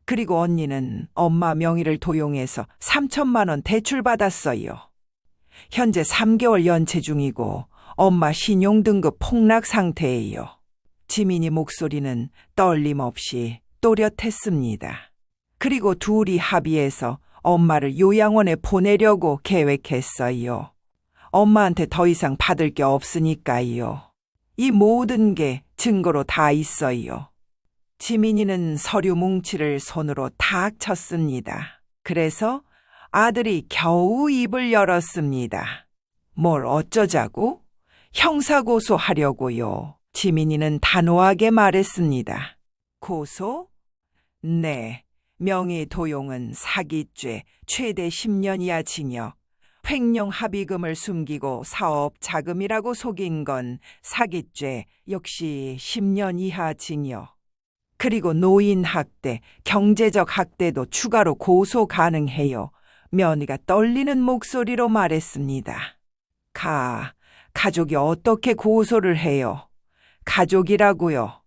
그리고 언니는 엄마 명의를 도용해서 3천만 원 대출받았어요. 현재 3개월 연체 중이고 엄마 신용등급 폭락 상태예요. 지민이 목소리는 떨림 없이 또렷했습니다. 그리고 둘이 합의해서 엄마를 요양원에 보내려고 계획했어요. 엄마한테 더 이상 받을 게 없으니까요. 이 모든 게 증거로 다 있어요. 지민이는 서류 뭉치를 손으로 탁 쳤습니다. 그래서 아들이 겨우 입을 열었습니다. 뭘 어쩌자고? 형사고소하려고요. 지민이는 단호하게 말했습니다. 고소? 네. 명의 도용은 사기죄, 최대 10년 이하 징역. 횡령 합의금을 숨기고 사업 자금이라고 속인 건 사기죄, 역시 10년 이하 징역. 그리고 노인 학대, 경제적 학대도 추가로 고소 가능해요. 며느리가 떨리는 목소리로 말했습니다. 가족이 어떻게 고소를 해요? 가족이라고요.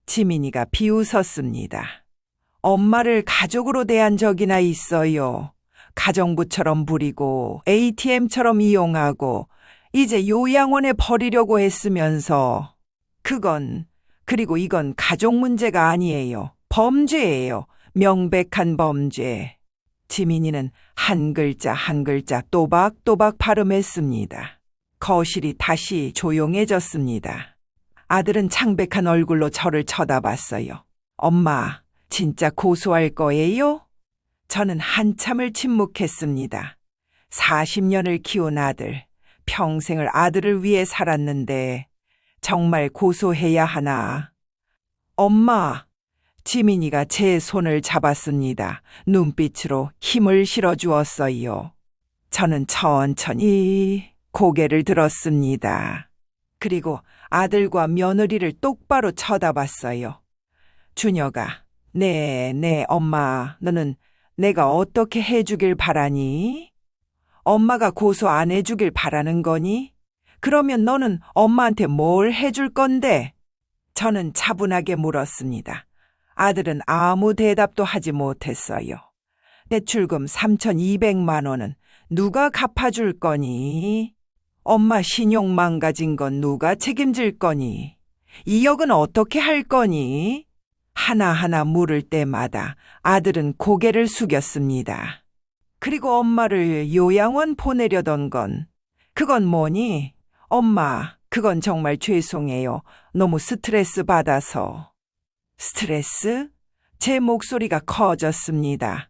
지민이가 비웃었습니다. 엄마를 가족으로 대한 적이나 있어요. 가정부처럼 부리고 ATM처럼 이용하고 이제 요양원에 버리려고 했으면서. 그리고 이건 가족 문제가 아니에요. 범죄예요. 명백한 범죄. 지민이는 한 글자 한 글자 또박또박 발음했습니다. 거실이 다시 조용해졌습니다. 아들은 창백한 얼굴로 저를 쳐다봤어요. 엄마, 진짜 고소할 거예요? 저는 한참을 침묵했습니다. 40년을 키운 아들, 평생을 아들을 위해 살았는데 정말 고소해야 하나? 엄마! 지민이가 제 손을 잡았습니다. 눈빛으로 힘을 실어주었어요. 저는 천천히 고개를 들었습니다. 그리고 아들과 며느리를 똑바로 쳐다봤어요. 준혁아, 네, 엄마, 너는 내가 어떻게 해주길 바라니? 엄마가 고소 안 해주길 바라는 거니? 그러면 너는 엄마한테 뭘 해줄 건데? 저는 차분하게 물었습니다. 아들은 아무 대답도 하지 못했어요. 대출금 3,200만 원은 누가 갚아줄 거니? 엄마 신용 망가진 건 누가 책임질 거니? 2억은 어떻게 할 거니? 하나하나 물을 때마다 아들은 고개를 숙였습니다. 그리고 엄마를 요양원 보내려던 건, 그건 뭐니? 엄마, 그건 정말 죄송해요. 너무 스트레스 받아서. 스트레스? 제 목소리가 커졌습니다.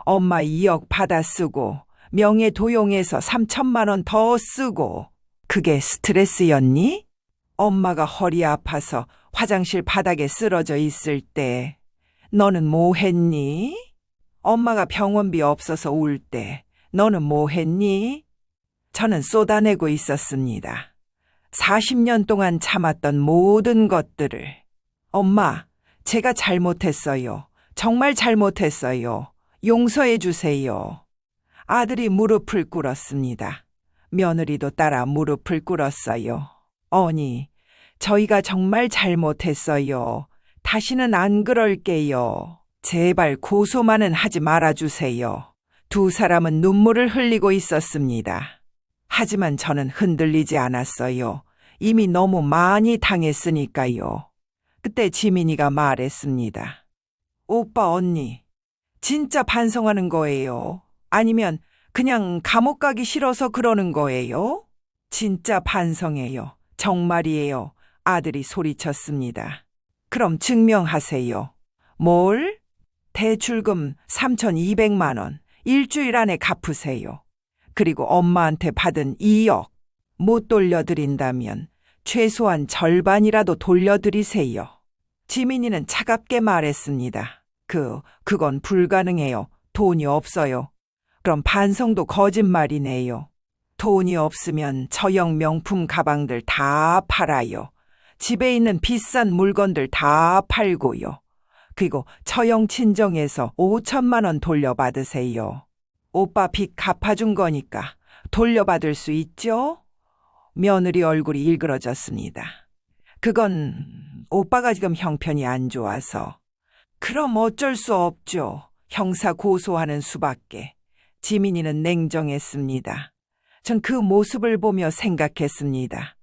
엄마 2억 받아 쓰고 명예 도용해서 3천만 원 더 쓰고 그게 스트레스였니? 엄마가 허리 아파서 화장실 바닥에 쓰러져 있을 때 너는 뭐 했니? 엄마가 병원비 없어서 울 때 너는 뭐 했니? 저는 쏟아내고 있었습니다. 40년 동안 참았던 모든 것들을. 엄마, 제가 잘못했어요. 정말 잘못했어요. 용서해 주세요. 아들이 무릎을 꿇었습니다. 며느리도 따라 무릎을 꿇었어요. 어머니, 저희가 정말 잘못했어요. 다시는 안 그럴게요. 제발 고소만은 하지 말아주세요. 두 사람은 눈물을 흘리고 있었습니다. 하지만 저는 흔들리지 않았어요. 이미 너무 많이 당했으니까요. 그때 지민이가 말했습니다. 오빠, 언니, 진짜 반성하는 거예요? 아니면 그냥 감옥 가기 싫어서 그러는 거예요? 진짜 반성해요. 정말이에요. 아들이 소리쳤습니다. 그럼 증명하세요. 뭘? 대출금 3,200만 원 일주일 안에 갚으세요. 그리고 엄마한테 받은 2억 못 돌려드린다면 최소한 절반이라도 돌려드리세요. 지민이는 차갑게 말했습니다. 그건 불가능해요. 돈이 없어요. 그럼 반성도 거짓말이네요. 돈이 없으면 처형 명품 가방들 다 팔아요. 집에 있는 비싼 물건들 다 팔고요. 그리고 처형 친정에서 5천만 원 돌려받으세요. 오빠 빚 갚아준 거니까 돌려받을 수 있죠? 며느리 얼굴이 일그러졌습니다. 그건 오빠가 지금 형편이 안 좋아서. 그럼 어쩔 수 없죠. 형사 고소하는 수밖에. 지민이는 냉정했습니다. 전 그 모습을 보며 생각했습니다.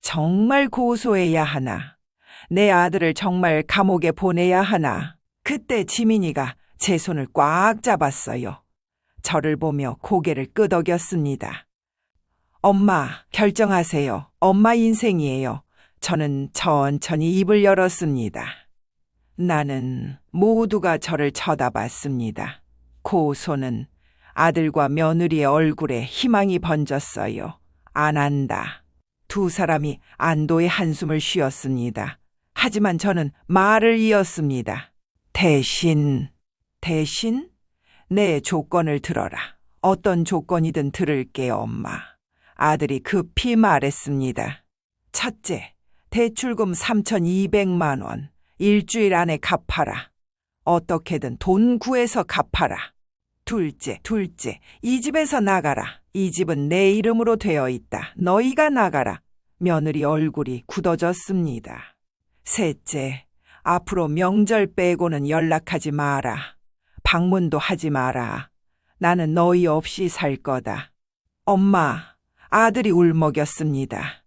정말 고소해야 하나? 내 아들을 정말 감옥에 보내야 하나? 그때 지민이가 제 손을 꽉 잡았어요. 저를 보며 고개를 끄덕였습니다. 엄마, 결정하세요. 엄마 인생이에요. 저는 천천히 입을 열었습니다. 나는 모두가 저를 쳐다봤습니다. 고소는 아들과 며느리의 얼굴에 희망이 번졌어요. 안 한다. 두 사람이 안도의 한숨을 쉬었습니다. 하지만 저는 말을 이었습니다. 대신? 내 조건을 들어라. 어떤 조건이든 들을게요, 엄마. 아들이 급히 말했습니다. 첫째, 대출금 3,200만 원. 일주일 안에 갚아라. 어떻게든 돈 구해서 갚아라. 둘째, 이 집에서 나가라. 이 집은 내 이름으로 되어 있다. 너희가 나가라. 며느리 얼굴이 굳어졌습니다. 셋째, 앞으로 명절 빼고는 연락하지 마라. 방문도 하지 마라. 나는 너희 없이 살 거다. 엄마, 아들이 울먹였습니다.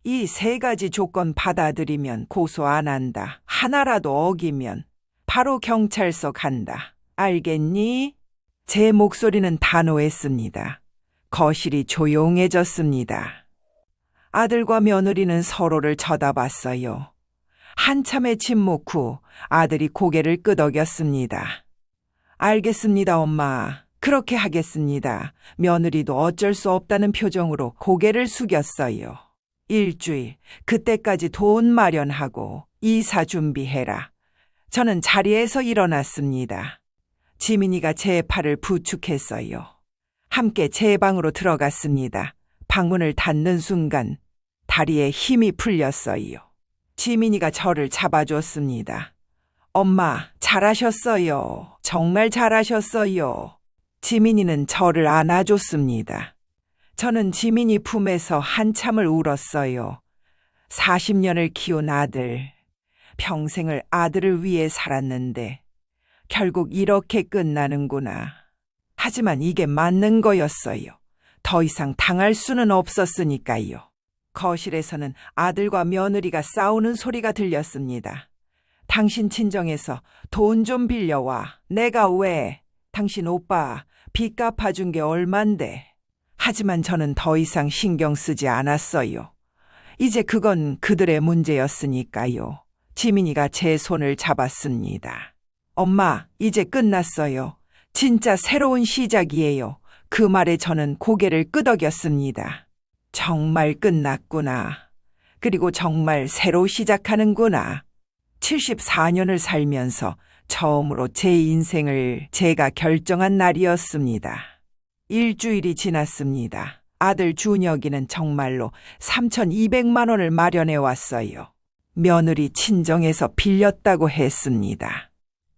이 세 가지 조건 받아들이면 고소 안 한다. 하나라도 어기면 바로 경찰서 간다. 알겠니? 제 목소리는 단호했습니다. 거실이 조용해졌습니다. 아들과 며느리는 서로를 쳐다봤어요. 한참의 침묵 후 아들이 고개를 끄덕였습니다. 알겠습니다, 엄마. 그렇게 하겠습니다. 며느리도 어쩔 수 없다는 표정으로 고개를 숙였어요. 일주일, 그때까지 돈 마련하고 이사 준비해라. 저는 자리에서 일어났습니다. 지민이가 제 팔을 부축했어요. 함께 제 방으로 들어갔습니다. 방문을 닫는 순간 다리에 힘이 풀렸어요. 지민이가 저를 잡아줬습니다. 엄마, 잘하셨어요. 정말 잘하셨어요. 지민이는 저를 안아줬습니다. 저는 지민이 품에서 한참을 울었어요. 40년을 키운 아들, 평생을 아들을 위해 살았는데 결국 이렇게 끝나는구나. 하지만 이게 맞는 거였어요. 더 이상 당할 수는 없었으니까요. 거실에서는 아들과 며느리가 싸우는 소리가 들렸습니다. 당신 친정에서 돈 좀 빌려와. 내가 왜? 당신 오빠 빚 갚아준 게 얼만데. 하지만 저는 더 이상 신경 쓰지 않았어요. 이제 그건 그들의 문제였으니까요. 지민이가 제 손을 잡았습니다. 엄마, 이제 끝났어요. 진짜 새로운 시작이에요. 그 말에 저는 고개를 끄덕였습니다. 정말 끝났구나. 그리고 정말 새로 시작하는구나. 74년을 살면서 처음으로 제 인생을 제가 결정한 날이었습니다. 일주일이 지났습니다. 아들 준혁이는 정말로 3,200만 원을 마련해 왔어요. 며느리 친정에서 빌렸다고 했습니다.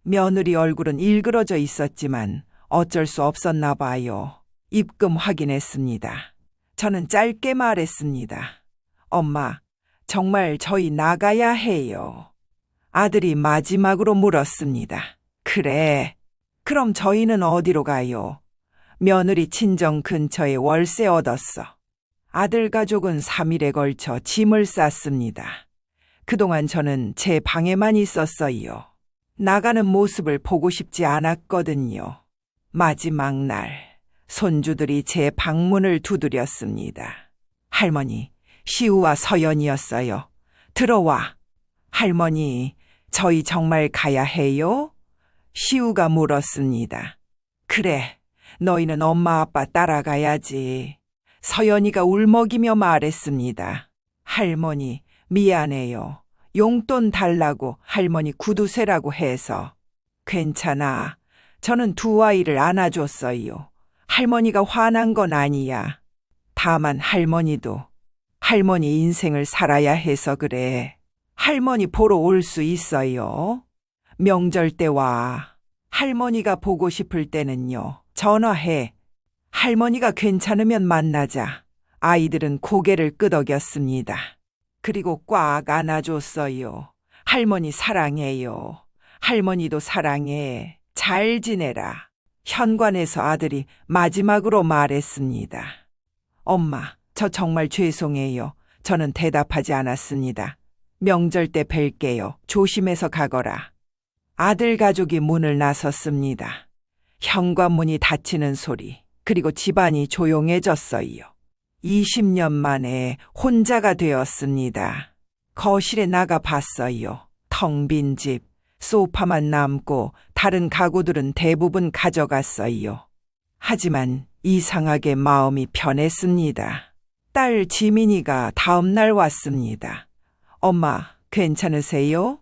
며느리 얼굴은 일그러져 있었지만 어쩔 수 없었나 봐요. 입금 확인했습니다. 저는 짧게 말했습니다. 엄마, 정말 저희 나가야 해요. 아들이 마지막으로 물었습니다. 그래, 그럼 저희는 어디로 가요? 며느리 친정 근처에 월세 얻었어. 아들 가족은 3일에 걸쳐 짐을 쌌습니다. 그동안 저는 제 방에만 있었어요. 나가는 모습을 보고 싶지 않았거든요. 마지막 날, 손주들이 제 방문을 두드렸습니다. 할머니, 시우와 서연이었어요. 들어와. 할머니, 저희 정말 가야 해요? 시우가 물었습니다. 그래, 너희는 엄마 아빠 따라가야지. 서연이가 울먹이며 말했습니다. 할머니, 미안해요. 용돈 달라고 할머니 구두 세라고 해서. 괜찮아. 저는 두 아이를 안아줬어요. 할머니가 화난 건 아니야. 다만 할머니도 할머니 인생을 살아야 해서 그래. 할머니 보러 올 수 있어요. 명절 때 와. 할머니가 보고 싶을 때는요. 전화해. 할머니가 괜찮으면 만나자. 아이들은 고개를 끄덕였습니다. 그리고 꽉 안아줬어요. 할머니 사랑해요. 할머니도 사랑해. 잘 지내라. 현관에서 아들이 마지막으로 말했습니다. 엄마, 저 정말 죄송해요. 저는 대답하지 않았습니다. 명절 때 뵐게요. 조심해서 가거라. 아들 가족이 문을 나섰습니다. 현관문이 닫히는 소리, 그리고 집안이 조용해졌어요. 20년 만에 혼자가 되었습니다. 거실에 나가 봤어요. 텅 빈 집, 소파만 남고 다른 가구들은 대부분 가져갔어요. 하지만 이상하게 마음이 편했습니다. 딸 지민이가 다음 날 왔습니다. 엄마, 괜찮으세요?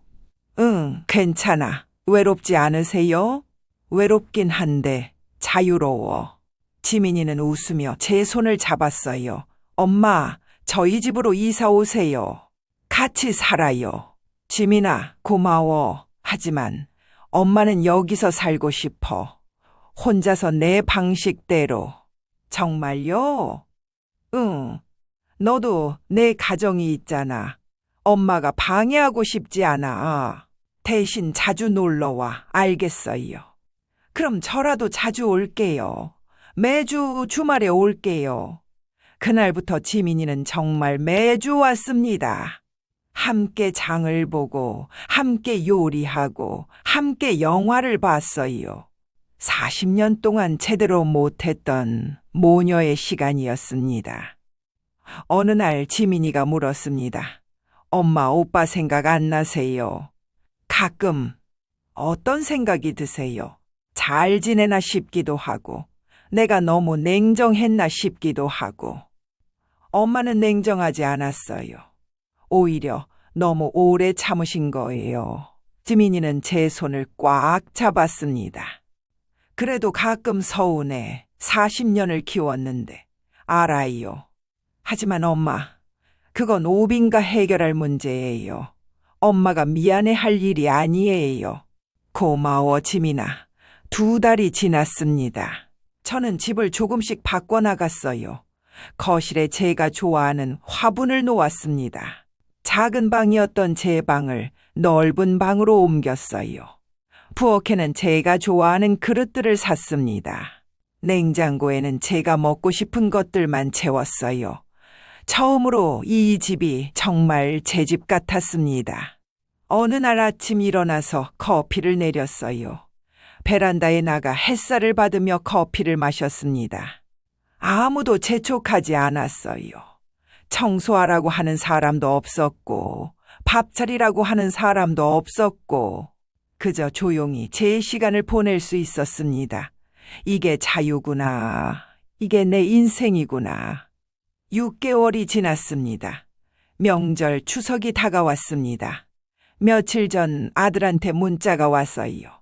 응, 괜찮아. 외롭지 않으세요? 외롭긴 한데 자유로워. 지민이는 웃으며 제 손을 잡았어요. 엄마, 저희 집으로 이사 오세요. 같이 살아요. 지민아, 고마워. 하지만 엄마는 여기서 살고 싶어. 혼자서 내 방식대로. 정말요? 응. 너도 내 가정이 있잖아. 엄마가 방해하고 싶지 않아. 대신 자주 놀러와. 알겠어요. 그럼 저라도 자주 올게요. 매주 주말에 올게요. 그날부터 지민이는 정말 매주 왔습니다. 함께 장을 보고, 함께 요리하고, 함께 영화를 봤어요. 40년 동안 제대로 못했던 모녀의 시간이었습니다. 어느 날 지민이가 물었습니다. 엄마, 오빠 생각 안 나세요? 가끔. 어떤 생각이 드세요? 잘 지내나 싶기도 하고, 내가 너무 냉정했나 싶기도 하고. 엄마는 냉정하지 않았어요. 오히려 너무 오래 참으신 거예요. 지민이는 제 손을 꽉 잡았습니다. 그래도 가끔 서운해. 40년을 키웠는데. 알아요. 하지만 엄마, 그건 오빈가 해결할 문제예요. 엄마가 미안해할 일이 아니에요. 고마워, 지민아. 2달이 지났습니다. 저는 집을 조금씩 바꿔나갔어요. 거실에 제가 좋아하는 화분을 놓았습니다. 작은 방이었던 제 방을 넓은 방으로 옮겼어요. 부엌에는 제가 좋아하는 그릇들을 샀습니다. 냉장고에는 제가 먹고 싶은 것들만 채웠어요. 처음으로 이 집이 정말 제 집 같았습니다. 어느 날 아침 일어나서 커피를 내렸어요. 베란다에 나가 햇살을 받으며 커피를 마셨습니다. 아무도 재촉하지 않았어요. 청소하라고 하는 사람도 없었고, 밥 차리라고 하는 사람도 없었고, 그저 조용히 제 시간을 보낼 수 있었습니다. 이게 자유구나. 이게 내 인생이구나. 6개월이 지났습니다. 명절 추석이 다가왔습니다. 며칠 전 아들한테 문자가 왔어요.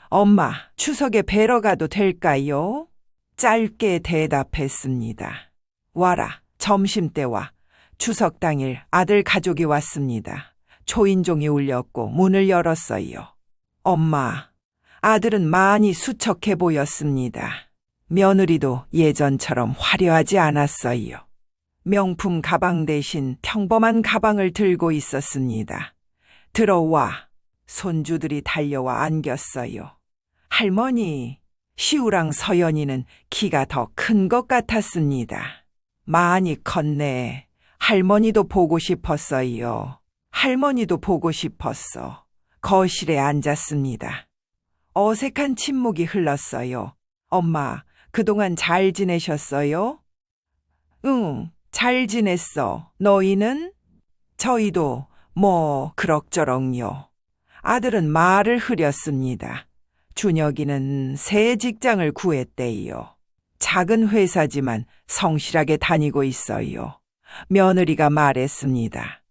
엄마, 추석에 뵈러 가도 될까요? 짧게 대답했습니다. 와라, 점심때와 추석 당일 아들 가족이 왔습니다. 초인종이 울렸고 문을 열었어요. 엄마, 아들은 많이 수척해 보였습니다. 며느리도 예전처럼 화려하지 않았어요. 명품 가방 대신 평범한 가방을 들고 있었습니다. 들어와. 손주들이 달려와 안겼어요. 할머니, 시우랑 서연이는 키가 더 큰 것 같았습니다. 많이 컸네. 할머니도 보고 싶었어요. 할머니도 보고 싶었어. 거실에 앉았습니다. 어색한 침묵이 흘렀어요. 엄마, 그동안 잘 지내셨어요? 응, 잘 지냈어. 너희는? 저희도 그럭저럭요. 아들은 말을 흐렸습니다. 준혁이는 새 직장을 구했대요. 작은 회사지만 성실하게 다니고 있어요. 며느리가 말했습니다.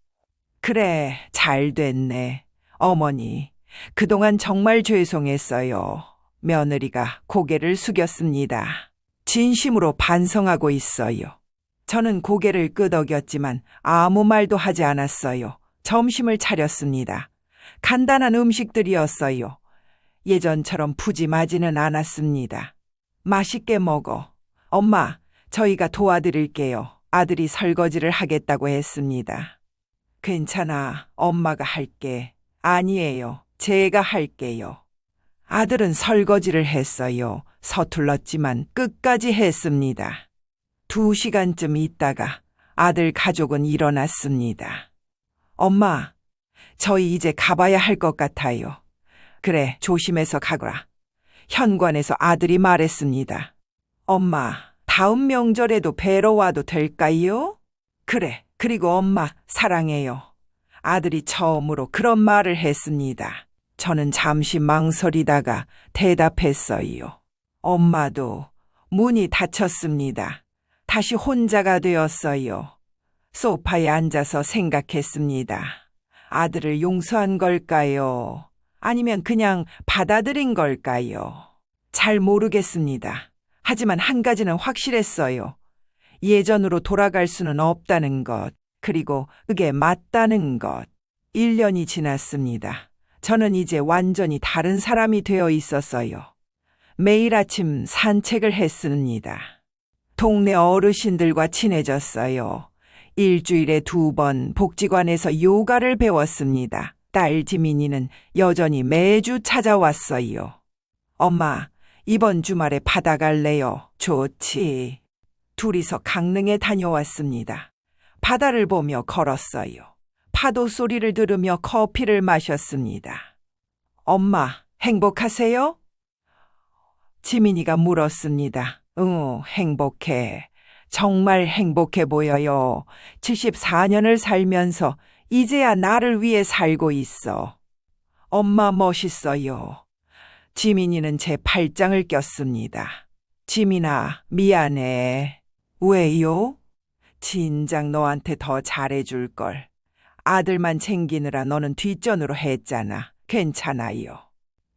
그래, 잘 됐네. 어머니, 그동안 정말 죄송했어요. 며느리가 고개를 숙였습니다. 진심으로 반성하고 있어요. 저는 고개를 끄덕였지만 아무 말도 하지 않았어요. 점심을 차렸습니다. 간단한 음식들이었어요. 예전처럼 푸짐하지는 않았습니다. 맛있게 먹어. 엄마, 저희가 도와드릴게요. 아들이 설거지를 하겠다고 했습니다. 괜찮아. 엄마가 할게. 아니에요. 제가 할게요. 아들은 설거지를 했어요. 서툴렀지만 끝까지 했습니다. 2시간쯤 있다가 아들 가족은 일어났습니다. 엄마, 저희 이제 가봐야 할 것 같아요. 그래, 조심해서 가거라. 현관에서 아들이 말했습니다. 엄마, 다음 명절에도 뵈러 와도 될까요? 그래, 그리고 엄마, 사랑해요. 아들이 처음으로 그런 말을 했습니다. 저는 잠시 망설이다가 대답했어요. 엄마도. 문이 닫혔습니다. 다시 혼자가 되었어요. 소파에 앉아서 생각했습니다. 아들을 용서한 걸까요? 아니면 그냥 받아들인 걸까요? 잘 모르겠습니다. 하지만 한 가지는 확실했어요. 예전으로 돌아갈 수는 없다는 것, 그리고 그게 맞다는 것. 1년이 지났습니다. 저는 이제 완전히 다른 사람이 되어 있었어요. 매일 아침 산책을 했습니다. 동네 어르신들과 친해졌어요. 일주일에 2번 복지관에서 요가를 배웠습니다. 딸 지민이는 여전히 매주 찾아왔어요. 엄마, 이번 주말에 바다 갈래요? 좋지. 둘이서 강릉에 다녀왔습니다. 바다를 보며 걸었어요. 파도 소리를 들으며 커피를 마셨습니다. 엄마, 행복하세요? 지민이가 물었습니다. 응, 행복해. 정말 행복해 보여요. 74년을 살면서 이제야 나를 위해 살고 있어. 엄마 멋있어요. 지민이는 제 팔짱을 꼈습니다. 지민아, 미안해. 왜요? 진작 너한테 더 잘해줄 걸. 아들만 챙기느라 너는 뒷전으로 했잖아. 괜찮아요.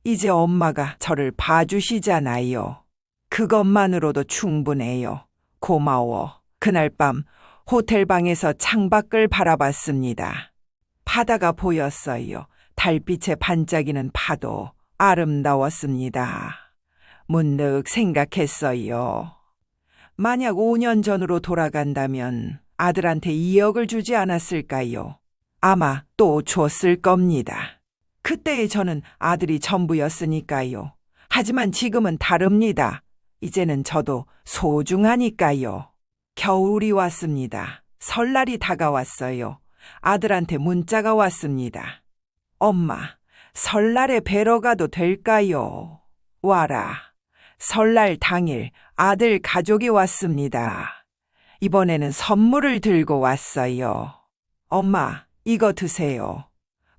이제 엄마가 저를 봐주시잖아요. 그것만으로도 충분해요. 고마워. 그날 밤 호텔 방에서 창밖을 바라봤습니다. 바다가 보였어요. 달빛에 반짝이는 파도. 아름다웠습니다. 문득 생각했어요. 만약 5년 전으로 돌아간다면 아들한테 2억을 주지 않았을까요? 아마 또 줬을 겁니다. 그때의 저는 아들이 전부였으니까요. 하지만 지금은 다릅니다. 이제는 저도 소중하니까요. 겨울이 왔습니다. 설날이 다가왔어요. 아들한테 문자가 왔습니다. 엄마, 설날에 뵈러 가도 될까요? 와라. 설날 당일 아들 가족이 왔습니다. 이번에는 선물을 들고 왔어요. 엄마, 이거 드세요.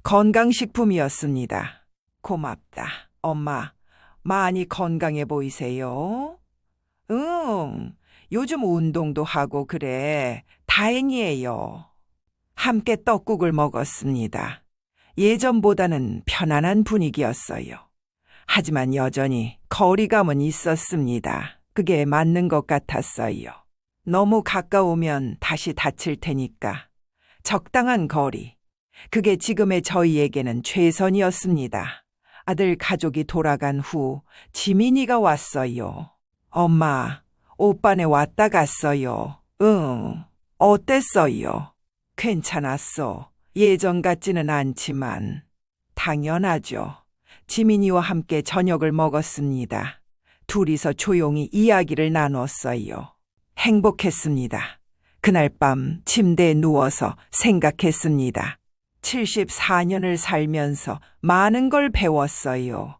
건강식품이었습니다. 고맙다. 엄마, 많이 건강해 보이세요? 응, 요즘 운동도 하고 그래. 다행이에요. 함께 떡국을 먹었습니다. 예전보다는 편안한 분위기였어요. 하지만 여전히 거리감은 있었습니다. 그게 맞는 것 같았어요. 너무 가까우면 다시 다칠 테니까 적당한 거리. 그게 지금의 저희에게는 최선이었습니다. 아들 가족이 돌아간 후 지민이가 왔어요. 엄마, 오빠네 왔다 갔어요. 응, 어땠어요? 괜찮았어. 예전 같지는 않지만. 당연하죠. 지민이와 함께 저녁을 먹었습니다. 둘이서 조용히 이야기를 나눴어요. 행복했습니다. 그날 밤 침대에 누워서 생각했습니다. 74년을 살면서 많은 걸 배웠어요.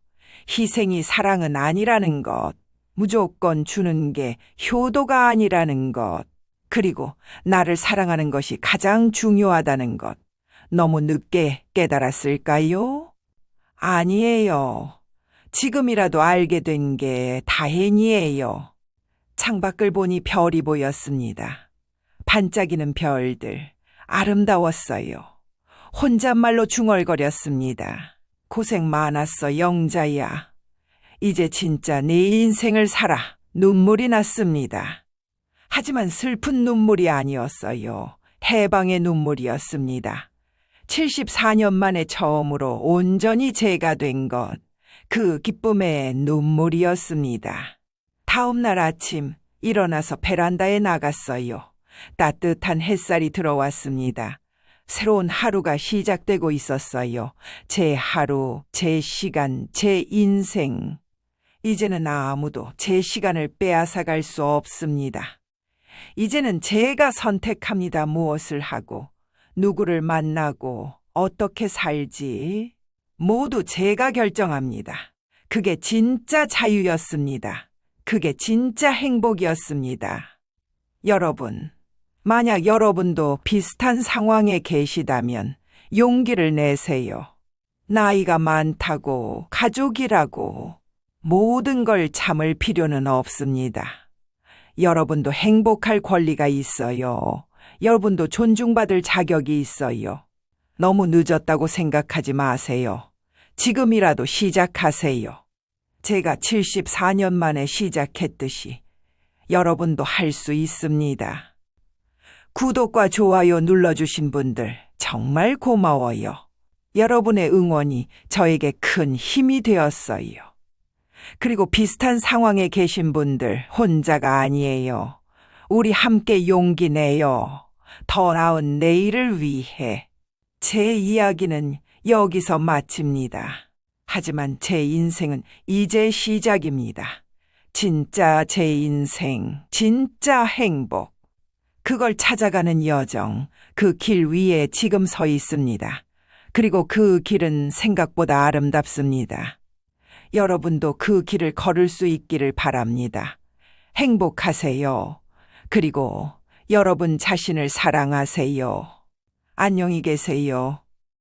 희생이 사랑은 아니라는 것, 무조건 주는 게 효도가 아니라는 것, 그리고 나를 사랑하는 것이 가장 중요하다는 것. 너무 늦게 깨달았을까요? 아니에요. 지금이라도 알게 된 게 다행이에요. 창밖을 보니 별이 보였습니다. 반짝이는 별들, 아름다웠어요. 혼잣말로 중얼거렸습니다. 고생 많았어, 영자야. 이제 진짜 내 인생을 살아. 눈물이 났습니다. 하지만 슬픈 눈물이 아니었어요. 해방의 눈물이었습니다. 74년 만에 처음으로 온전히 제가 된 것, 그 기쁨의 눈물이었습니다. 다음 날 아침 일어나서 베란다에 나갔어요. 따뜻한 햇살이 들어왔습니다. 새로운 하루가 시작되고 있었어요. 제 하루, 제 시간, 제 인생. 이제는 아무도 제 시간을 빼앗아갈 수 없습니다. 이제는 제가 선택합니다. 무엇을 하고, 누구를 만나고, 어떻게 살지. 모두 제가 결정합니다. 그게 진짜 자유였습니다. 그게 진짜 행복이었습니다. 여러분, 만약 여러분도 비슷한 상황에 계시다면 용기를 내세요. 나이가 많다고, 가족이라고 모든 걸 참을 필요는 없습니다. 여러분도 행복할 권리가 있어요. 여러분도 존중받을 자격이 있어요. 너무 늦었다고 생각하지 마세요. 지금이라도 시작하세요. 제가 74년 만에 시작했듯이 여러분도 할 수 있습니다. 구독과 좋아요 눌러주신 분들 정말 고마워요. 여러분의 응원이 저에게 큰 힘이 되었어요. 그리고 비슷한 상황에 계신 분들 혼자가 아니에요. 우리 함께 용기 내요. 더 나은 내일을 위해. 제 이야기는 여기서 마칩니다. 하지만 제 인생은 이제 시작입니다. 진짜 제 인생, 진짜 행복. 그걸 찾아가는 여정, 그 길 위에 지금 서 있습니다. 그리고 그 길은 생각보다 아름답습니다. 여러분도 그 길을 걸을 수 있기를 바랍니다. 행복하세요. 그리고 여러분 자신을 사랑하세요. 안녕히 계세요.